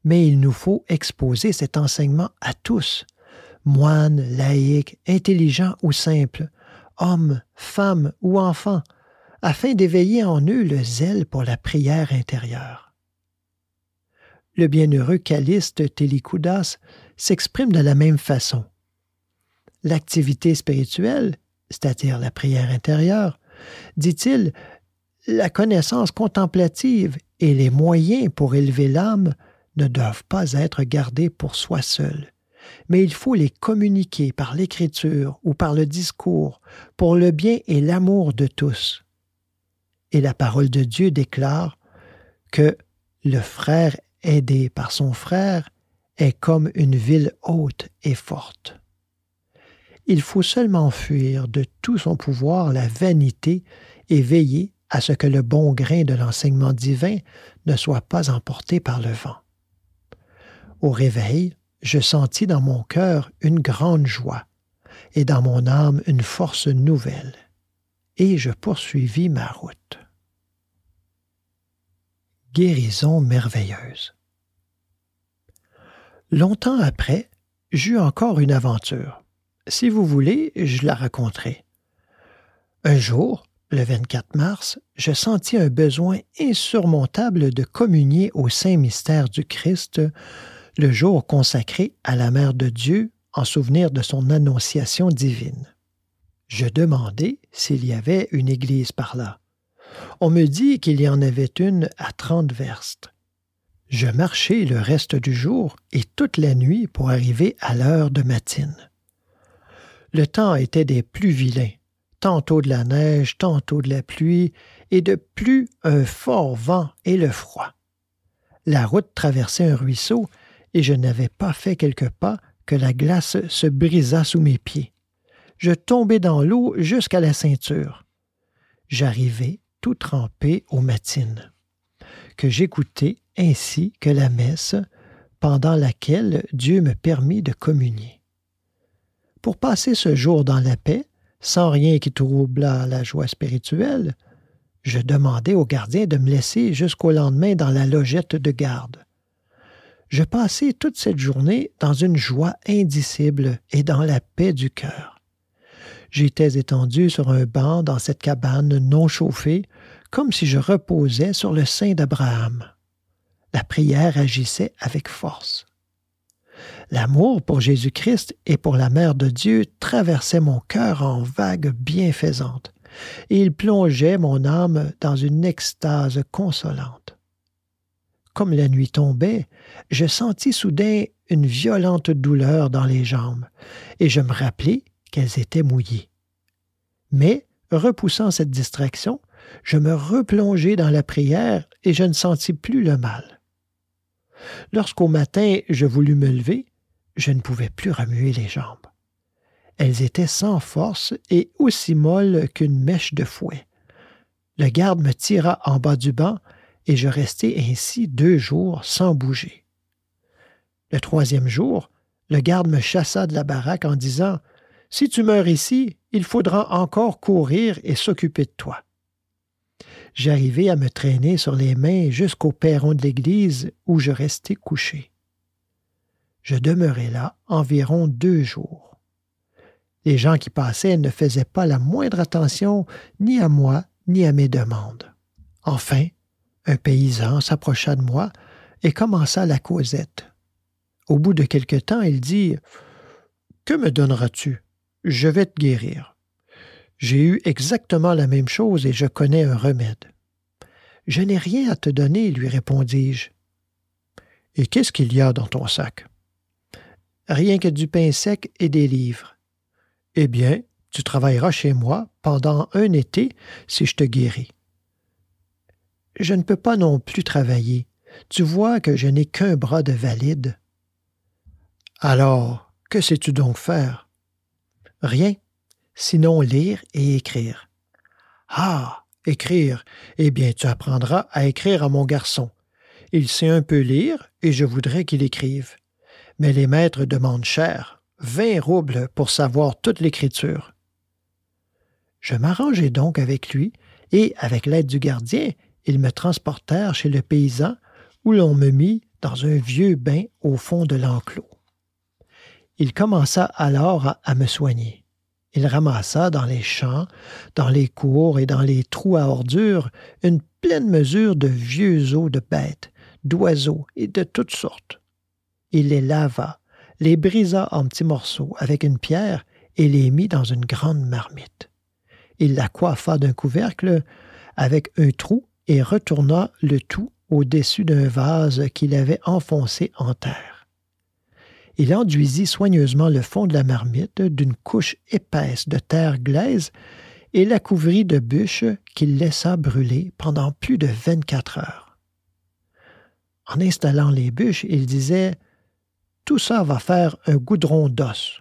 mais il nous faut exposer cet enseignement à tous, moines, laïcs, intelligents ou simples, hommes, femmes ou enfants, afin d'éveiller en eux le zèle pour la prière intérieure. Le bienheureux Calliste Télicoudas s'exprime de la même façon. L'activité spirituelle, c'est-à-dire la prière intérieure, dit-il, la connaissance contemplative et les moyens pour élever l'âme ne doivent pas être gardés pour soi seul, mais il faut les communiquer par l'écriture ou par le discours pour le bien et l'amour de tous. Et la parole de Dieu déclare que le frère aidé par son frère est comme une ville haute et forte. Il faut seulement fuir de tout son pouvoir la vanité et veiller à ce que le bon grain de l'enseignement divin ne soit pas emporté par le vent. Au réveil, je sentis dans mon cœur une grande joie et dans mon âme une force nouvelle, et je poursuivis ma route. Guérison merveilleuse. Longtemps après, j'eus encore une aventure. Si vous voulez, je la raconterai. Un jour, le 24 mars, je sentis un besoin insurmontable de communier au saint mystère du Christ, le jour consacré à la Mère de Dieu en souvenir de son annonciation divine. Je demandai s'il y avait une église par là. On me dit qu'il y en avait une à 30 verstes. Je marchai le reste du jour et toute la nuit pour arriver à l'heure de matine. Le temps était des plus vilains, tantôt de la neige, tantôt de la pluie, et de plus un fort vent et le froid. La route traversait un ruisseau, et je n'avais pas fait quelques pas que la glace se brisa sous mes pieds. Je tombai dans l'eau jusqu'à la ceinture. J'arrivai tout trempé aux matines, que j'écoutai ainsi que la messe, pendant laquelle Dieu me permit de communier. Pour passer ce jour dans la paix, sans rien qui troublât la joie spirituelle, je demandai au gardien de me laisser jusqu'au lendemain dans la logette de garde. Je passai toute cette journée dans une joie indicible et dans la paix du cœur. J'étais étendu sur un banc dans cette cabane non chauffée, comme si je reposais sur le sein d'Abraham. La prière agissait avec force. L'amour pour Jésus-Christ et pour la Mère de Dieu traversait mon cœur en vagues bienfaisantes, et il plongeait mon âme dans une extase consolante. Comme la nuit tombait, je sentis soudain une violente douleur dans les jambes, et je me rappelai qu'elles étaient mouillées. Mais, repoussant cette distraction, je me replongeai dans la prière et je ne sentis plus le mal. Lorsqu'au matin je voulus me lever, je ne pouvais plus remuer les jambes. Elles étaient sans force et aussi molles qu'une mèche de fouet. Le garde me tira en bas du banc et je restai ainsi 2 jours sans bouger. Le 3e jour, le garde me chassa de la baraque en disant « Si tu meurs ici, il faudra encore courir et s'occuper de toi. » J'arrivai à me traîner sur les mains jusqu'au perron de l'église où je restai couché. Je demeurai là environ 2 jours. Les gens qui passaient ne faisaient pas la moindre attention ni à moi ni à mes demandes. Enfin, un paysan s'approcha de moi et commença la causette. Au bout de quelque temps, il dit « Que me donneras-tu? Je vais te guérir. J'ai eu exactement la même chose et je connais un remède. » « Je n'ai rien à te donner, lui répondis-je. « Et qu'est-ce qu'il y a dans ton sac? »« Rien que du pain sec et des livres. »« Eh bien, tu travailleras chez moi pendant un été si je te guéris. »« Je ne peux pas non plus travailler. Tu vois que je n'ai qu'un bras de valide. »« Alors, que sais-tu donc faire? »« Rien, sinon lire et écrire. »« Ah! Écrire. Eh bien, tu apprendras à écrire à mon garçon. Il sait un peu lire et je voudrais qu'il écrive. Mais les maîtres demandent cher, 20 roubles pour savoir toute l'écriture. » Je m'arrangeai donc avec lui et, avec l'aide du gardien, ils me transportèrent chez le paysan où l'on me mit dans un vieux bain au fond de l'enclos. Il commença alors à me soigner. Il ramassa dans les champs, dans les cours et dans les trous à ordures une pleine mesure de vieux os de bêtes, d'oiseaux et de toutes sortes. Il les lava, les brisa en petits morceaux avec une pierre et les mit dans une grande marmite. Il la coiffa d'un couvercle avec un trou et retourna le tout au-dessus d'un vase qu'il avait enfoncé en terre. Il enduisit soigneusement le fond de la marmite d'une couche épaisse de terre glaise et la couvrit de bûches qu'il laissa brûler pendant plus de 24 heures. En installant les bûches, il disait « Tout ça va faire un goudron d'os ».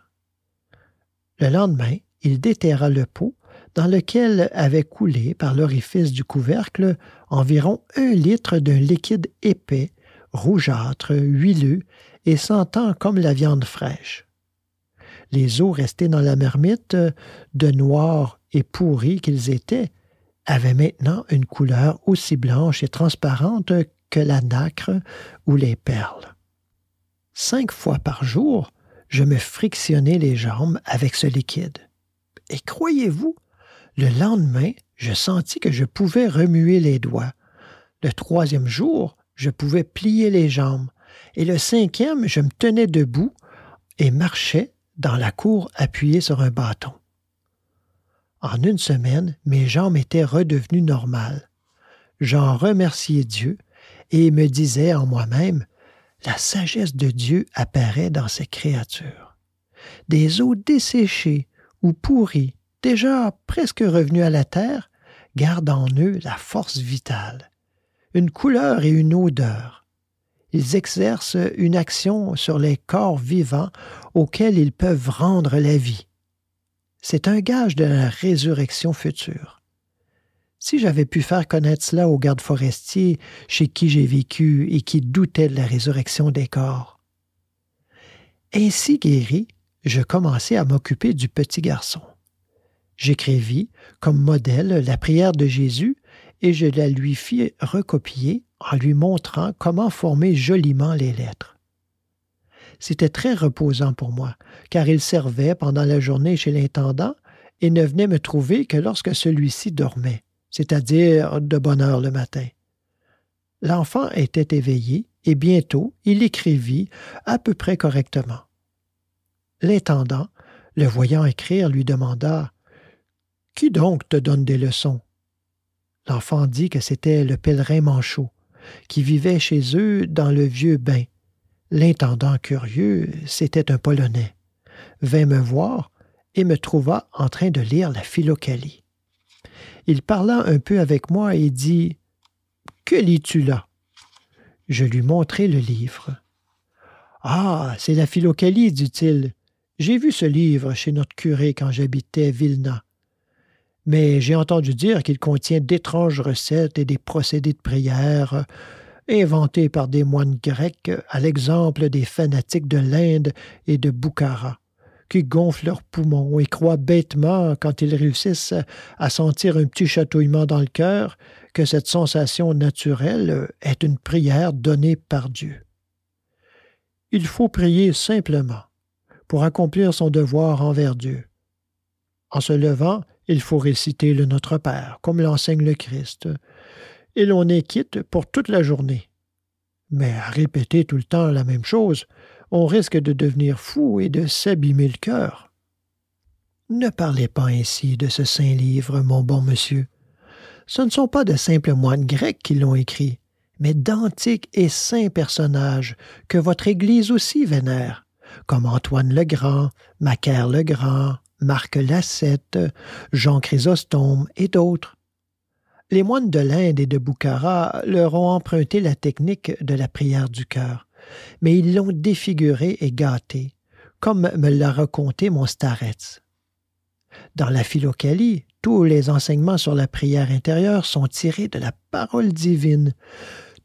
Le lendemain, il déterra le pot dans lequel avait coulé par l'orifice du couvercle environ 1 litre d'un liquide épais, rougeâtre, huileux et sentant comme la viande fraîche. Les os restés dans la marmite, de noirs et pourris qu'ils étaient, avaient maintenant une couleur aussi blanche et transparente que la nacre ou les perles. 5 fois par jour, je me frictionnais les jambes avec ce liquide. Et croyez-vous, le lendemain, je sentis que je pouvais remuer les doigts. Le 3e jour, je pouvais plier les jambes. Et le 5e, je me tenais debout et marchais dans la cour appuyé sur un bâton. En 1 semaine, mes jambes étaient redevenues normales. J'en remerciais Dieu et me disais en moi-même, la sagesse de Dieu apparaît dans ces créatures. Des os desséchés ou pourris, déjà presque revenus à la terre, gardent en eux la force vitale, une couleur et une odeur. Ils exercent une action sur les corps vivants auxquels ils peuvent rendre la vie. C'est un gage de la résurrection future. Si j'avais pu faire connaître cela aux gardes forestiers chez qui j'ai vécu et qui doutaient de la résurrection des corps. Ainsi guéri, je commençai à m'occuper du petit garçon. J'écrivis comme modèle la prière de Jésus et je la lui fis recopier en lui montrant comment former joliment les lettres. C'était très reposant pour moi, car il servait pendant la journée chez l'intendant et ne venait me trouver que lorsque celui-ci dormait, c'est-à-dire de bonne heure le matin. L'enfant était éveillé et bientôt il écrivit à peu près correctement. L'intendant, le voyant écrire, lui demanda « Qui donc te donne des leçons ?» L'enfant dit que c'était le pèlerin Manchot, qui vivait chez eux dans le vieux bain. L'intendant curieux, c'était un Polonais, vint me voir et me trouva en train de lire la Philokalie. Il parla un peu avec moi et dit « Que lis-tu là ?» Je lui montrai le livre. « Ah, c'est la Philokalie, dit-il. J'ai vu ce livre chez notre curé quand j'habitais Vilna. Mais j'ai entendu dire qu'il contient d'étranges recettes et des procédés de prière inventés par des moines grecs à l'exemple des fanatiques de l'Inde et de Bukhara, qui gonflent leurs poumons et croient bêtement, quand ils réussissent à sentir un petit chatouillement dans le cœur, que cette sensation naturelle est une prière donnée par Dieu. Il faut prier simplement pour accomplir son devoir envers Dieu. En se levant, il faut réciter le Notre Père, comme l'enseigne le Christ, et l'on est quitte pour toute la journée. Mais à répéter tout le temps la même chose, on risque de devenir fou et de s'abîmer le cœur. Ne parlez pas ainsi de ce saint livre, mon bon monsieur. Ce ne sont pas de simples moines grecs qui l'ont écrit, mais d'antiques et saints personnages que votre Église aussi vénère, comme Antoine le Grand, Macaire le Grand, Marc Lassette, Jean Chrysostome et d'autres. Les moines de l'Inde et de Bukhara leur ont emprunté la technique de la prière du cœur, mais ils l'ont défigurée et gâtée, comme me l'a raconté mon starets. Dans la Philokalie, tous les enseignements sur la prière intérieure sont tirés de la parole divine,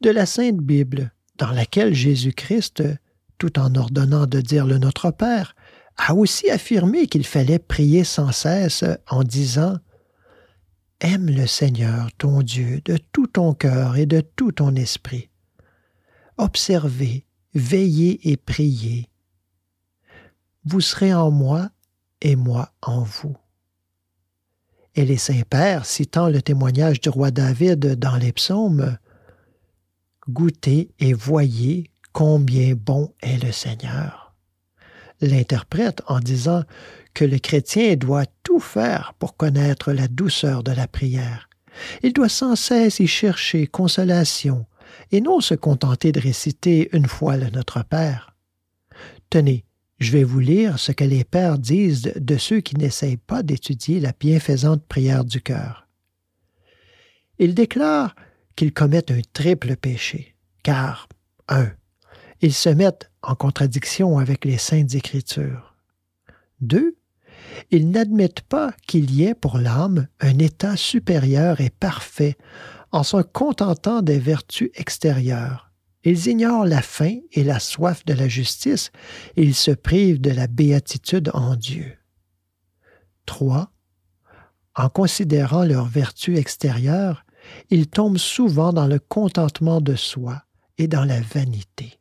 de la Sainte Bible, dans laquelle Jésus-Christ, tout en ordonnant de dire le Notre Père, a aussi affirmé qu'il fallait prier sans cesse en disant « Aime le Seigneur, ton Dieu, de tout ton cœur et de tout ton esprit. Observez, veillez et priez. Vous serez en moi et moi en vous. » Et les saints-pères, citant le témoignage du roi David dans les psaumes, « Goûtez et voyez combien bon est le Seigneur. l'interprète en disant que le chrétien doit tout faire pour connaître la douceur de la prière. Il doit sans cesse y chercher consolation et non se contenter de réciter une fois le Notre Père. Tenez, je vais vous lire ce que les pères disent de ceux qui n'essayent pas d'étudier la bienfaisante prière du cœur. Ils déclarent qu'ils commettent un triple péché, car 1. Ils se mettent en contradiction avec les Saintes Écritures. 2. Ils n'admettent pas qu'il y ait pour l'âme un état supérieur et parfait en se contentant des vertus extérieures. Ils ignorent la faim et la soif de la justice et ils se privent de la béatitude en Dieu. 3. En considérant leurs vertus extérieures, ils tombent souvent dans le contentement de soi et dans la vanité.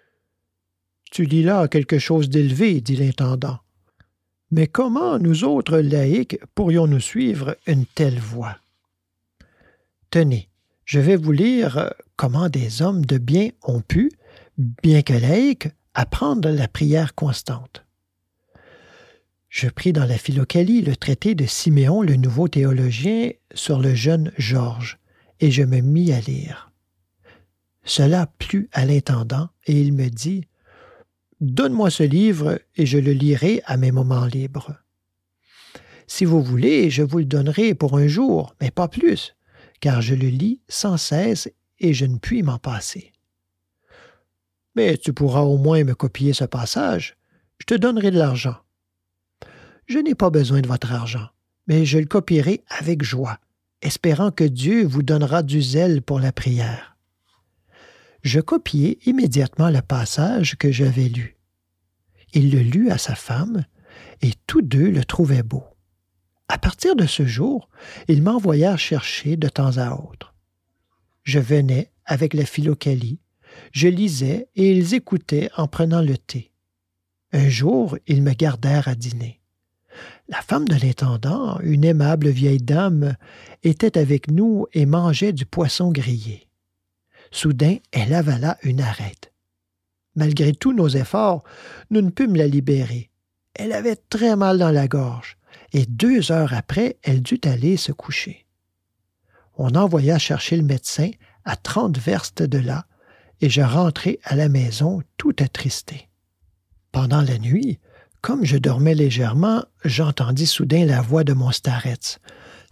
« Tu lis là quelque chose d'élevé, dit l'intendant. Mais comment nous autres laïcs pourrions-nous suivre une telle voie? Tenez, je vais vous lire comment des hommes de bien ont pu, bien que laïcs, apprendre la prière constante. Je pris dans la Philocalie le traité de Siméon, le nouveau théologien, sur le jeune Georges, et je me mis à lire. Cela plut à l'intendant, et il me dit « Donne-moi ce livre, et je le lirai à mes moments libres. Si vous voulez, je vous le donnerai pour un jour, mais pas plus, car je le lis sans cesse et je ne puis m'en passer. Mais tu pourras au moins me copier ce passage, je te donnerai de l'argent. Je n'ai pas besoin de votre argent, mais je le copierai avec joie, espérant que Dieu vous donnera du zèle pour la prière. » Je copiai immédiatement le passage que j'avais lu. Il le lut à sa femme, et tous deux le trouvaient beau. À partir de ce jour, ils m'envoyèrent chercher de temps à autre. Je venais avec la Philocalie, je lisais et ils écoutaient en prenant le thé. Un jour, ils me gardèrent à dîner. La femme de l'intendant, une aimable vieille dame, était avec nous et mangeait du poisson grillé. Soudain, elle avala une arête. Malgré tous nos efforts, nous ne pûmes la libérer. Elle avait très mal dans la gorge, et 2 heures après, elle dut aller se coucher. On envoya chercher le médecin à 30 verstes de là, et je rentrai à la maison tout attristé. Pendant la nuit, comme je dormais légèrement, j'entendis soudain la voix de mon starets,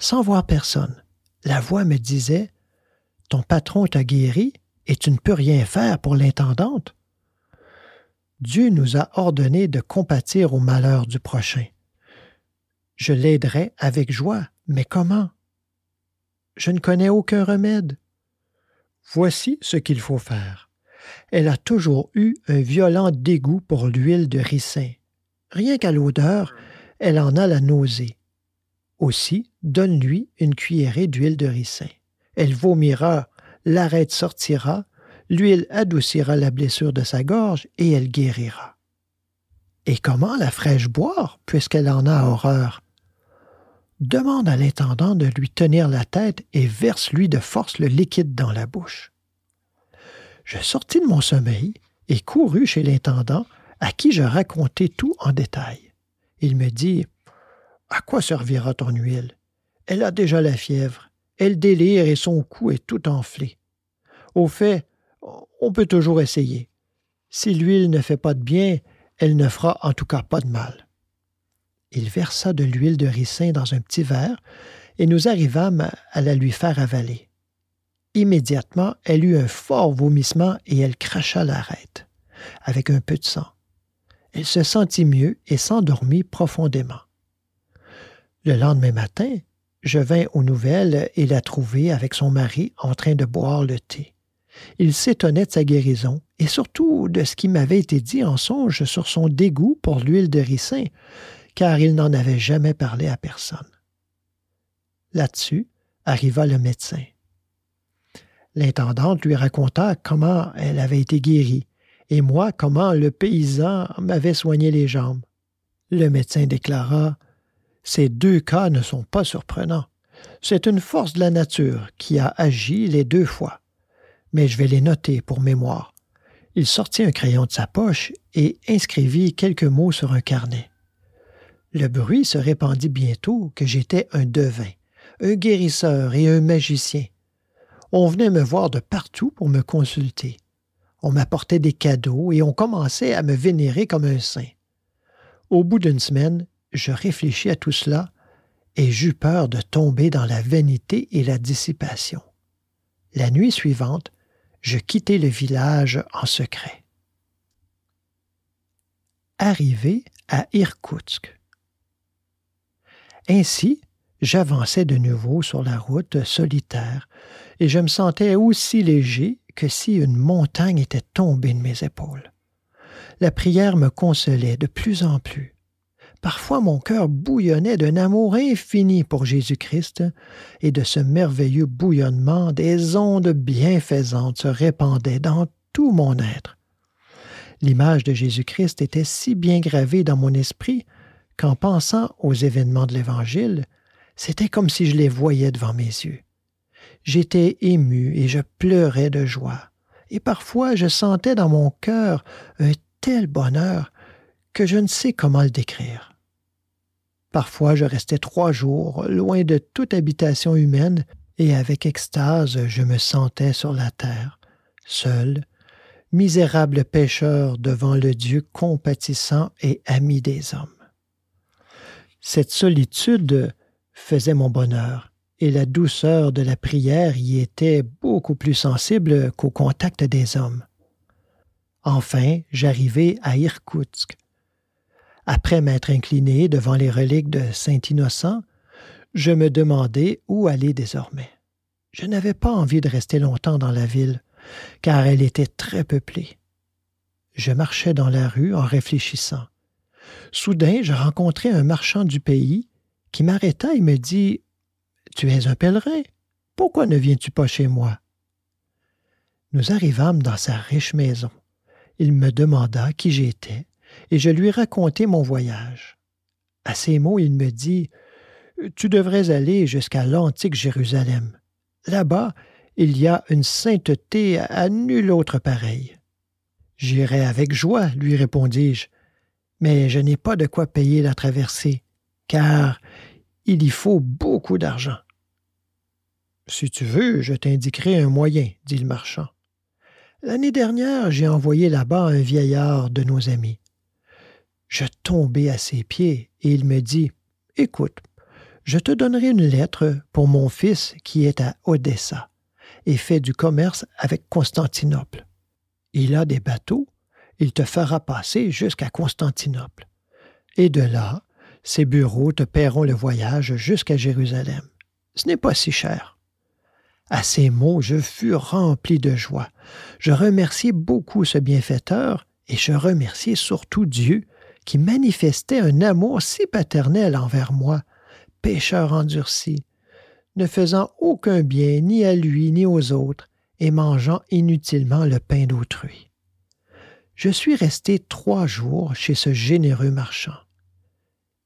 sans voir personne. La voix me disait « Ton patron t'a guéri et tu ne peux rien faire pour l'intendante. » Dieu nous a ordonné de compatir au malheur du prochain. Je l'aiderai avec joie, mais comment? Je ne connais aucun remède. Voici ce qu'il faut faire. Elle a toujours eu un violent dégoût pour l'huile de ricin. Rien qu'à l'odeur, elle en a la nausée. Aussi, donne-lui une cuillerée d'huile de ricin. Elle vomira, l'arête sortira, l'huile adoucira la blessure de sa gorge et elle guérira. Et comment la ferais-je boire, puisqu'elle en a horreur? Demande à l'intendant de lui tenir la tête et verse-lui de force le liquide dans la bouche. Je sortis de mon sommeil et courus chez l'intendant, à qui je racontai tout en détail. Il me dit « À quoi servira ton huile? Elle a déjà la fièvre. Elle délire et son cou est tout enflé. Au fait, on peut toujours essayer. Si l'huile ne fait pas de bien, elle ne fera en tout cas pas de mal. » Il versa de l'huile de ricin dans un petit verre et nous arrivâmes à la lui faire avaler. Immédiatement, elle eut un fort vomissement et elle cracha l'arête, avec un peu de sang. Elle se sentit mieux et s'endormit profondément. Le lendemain matin, je vins aux nouvelles et la trouvai avec son mari en train de boire le thé. Il s'étonnait de sa guérison et surtout de ce qui m'avait été dit en songe sur son dégoût pour l'huile de ricin, car il n'en avait jamais parlé à personne. Là-dessus arriva le médecin. L'intendante lui raconta comment elle avait été guérie, et moi comment le paysan m'avait soigné les jambes. Le médecin déclara « Ces 2 cas ne sont pas surprenants. C'est une force de la nature qui a agi les 2 fois. Mais je vais les noter pour mémoire. Il sortit un crayon de sa poche et inscrivit quelques mots sur un carnet. Le bruit se répandit bientôt que j'étais un devin, un guérisseur et un magicien. On venait me voir de partout pour me consulter. On m'apportait des cadeaux et on commençait à me vénérer comme un saint. Au bout d'une semaine, je réfléchis à tout cela et j'eus peur de tomber dans la vanité et la dissipation. La nuit suivante, je quittai le village en secret. Arrivé à Irkoutsk. Ainsi, j'avançais de nouveau sur la route solitaire et je me sentais aussi léger que si une montagne était tombée de mes épaules. La prière me consolait de plus en plus. Parfois mon cœur bouillonnait d'un amour infini pour Jésus-Christ et de ce merveilleux bouillonnement des ondes bienfaisantes se répandaient dans tout mon être. L'image de Jésus-Christ était si bien gravée dans mon esprit qu'en pensant aux événements de l'Évangile, c'était comme si je les voyais devant mes yeux. J'étais ému et je pleurais de joie, et parfois je sentais dans mon cœur un tel bonheur que je ne sais comment le décrire. Parfois je restais 3 jours loin de toute habitation humaine et avec extase je me sentais sur la terre, seul, misérable pécheur devant le Dieu compatissant et ami des hommes. Cette solitude faisait mon bonheur, et la douceur de la prière y était beaucoup plus sensible qu'au contact des hommes. Enfin, j'arrivai à Irkoutsk. Après m'être incliné devant les reliques de Saint-Innocent, je me demandais où aller désormais. Je n'avais pas envie de rester longtemps dans la ville, car elle était très peuplée. Je marchais dans la rue en réfléchissant. Soudain, je rencontrai un marchand du pays qui m'arrêta et me dit « Tu es un pèlerin, pourquoi ne viens-tu pas chez moi? » Nous arrivâmes dans sa riche maison. Il me demanda qui j'étais et je lui racontai mon voyage. À ces mots, il me dit « Tu devrais aller jusqu'à l'antique Jérusalem. Là-bas, il y a une sainteté à nulle autre pareille. » « J'irai avec joie, lui répondis-je, mais je n'ai pas de quoi payer la traversée, car il y faut beaucoup d'argent. »« Si tu veux, je t'indiquerai un moyen, dit le marchand. L'année dernière, j'ai envoyé là-bas un vieillard de nos amis. Je tombai à ses pieds et il me dit « Écoute, je te donnerai une lettre pour mon fils qui est à Odessa et fait du commerce avec Constantinople. Il a des bateaux, il te fera passer jusqu'à Constantinople. Et de là, ses bureaux te paieront le voyage jusqu'à Jérusalem. Ce n'est pas si cher. » À ces mots, je fus rempli de joie. Je remerciai beaucoup ce bienfaiteur et je remerciai surtout Dieu qui manifestait un amour si paternel envers moi, pécheur endurci, ne faisant aucun bien ni à lui ni aux autres et mangeant inutilement le pain d'autrui. Je suis resté 3 jours chez ce généreux marchand.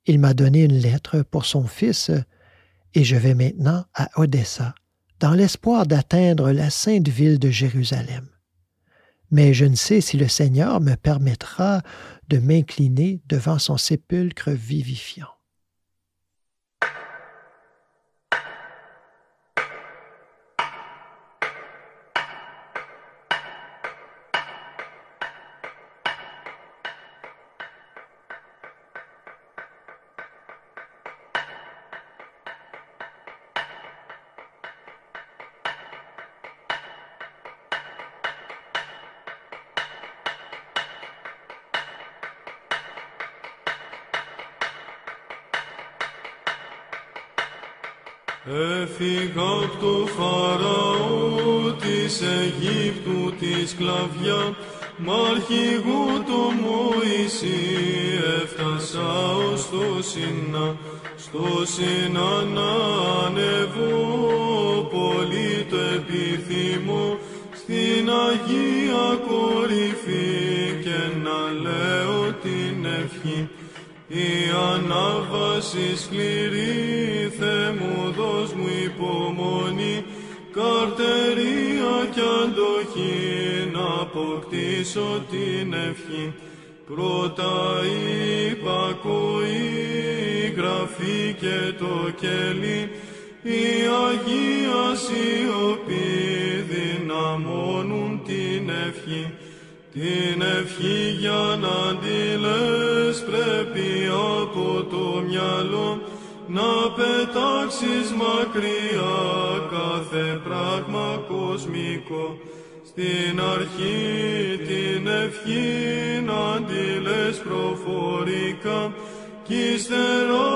Il m'a donné une lettre pour son fils et je vais maintenant à Odessa, dans l'espoir d'atteindre la sainte ville de Jérusalem. Mais je ne sais si le Seigneur me permettra de m'incliner devant son sépulcre vivifiant. Έφυγα απ' το Φαραώ της Αιγύπτου τη σκλαβιά, μ' αρχηγό το Μωυσή έφτασα ως το Σινά. Στο Σινά να ανεβώ, πολύ το επιθυμώ, στην Αγία κορυφή και να λέω την ευχή. Η ανάβαση σκληρή, Θεέ μου δώσ' μου υπομονή, καρτερία κι αντοχή να αποκτήσω την ευχή. Πρώτα υπακοή, η γραφή και το κελί, η Αγία σιωπή δυναμώνουν την ευχή. Την ευχή για να τη λες πρέπει από το μυαλό να πετάξεις μακριά κάθε πράγμα κοσμικό. Στην αρχή την ευχή να τη λες προφορικά κι ύστερα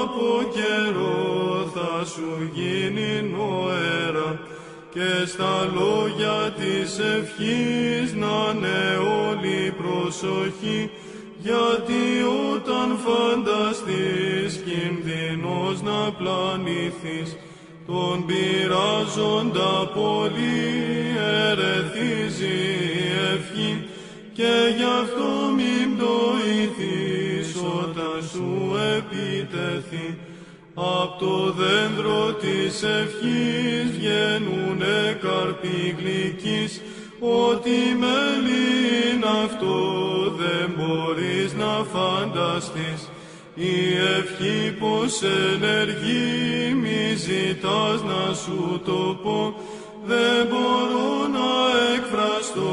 από καιρό θα σου γίνει νοέρα. Και στα λόγια της ευχής να είναι όλη προσοχή, γιατί όταν φανταστείς κινδυνός να πλανηθείς, τον πειράζοντα πολύ ερεθίζει η ευχή, και γι' αυτό μην πτωηθείς όταν σου επιτεθεί. Απ' το δέντρο της ευχής βγαίνουνε καρποί γλυκείς, ό,τι μέλι είναι αυτό δεν μπορείς να φανταστείς. Η ευχή πως ενεργεί, μη ζητάς να σου το πω, δεν μπορώ να εκφραστώ,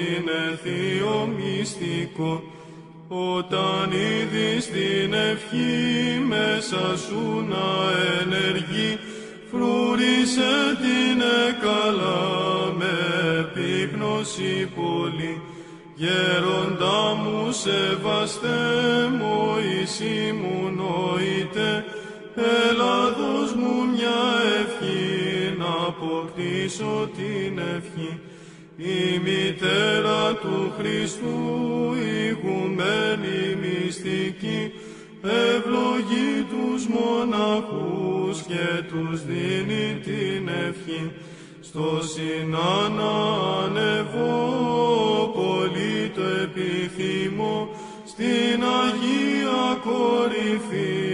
είναι θείο μυστικό. Όταν είδεις την ευχή μέσα σου να ενεργεί, φρούρισε την καλά με επίγνωση πολύ. Γέροντα μου σεβαστέ, Μωυσή μου νοείται, έλα δώσ' μου μια ευχή να αποκτήσω την ευχή. Η μητέρα του Χριστού, ηγουμένη μυστική, ευλογεί τους μοναχούς και τους δίνει την ευχή. Στο Σινάνα ανεβώ, πολύ το επιθυμώ, στην Αγία κορυφή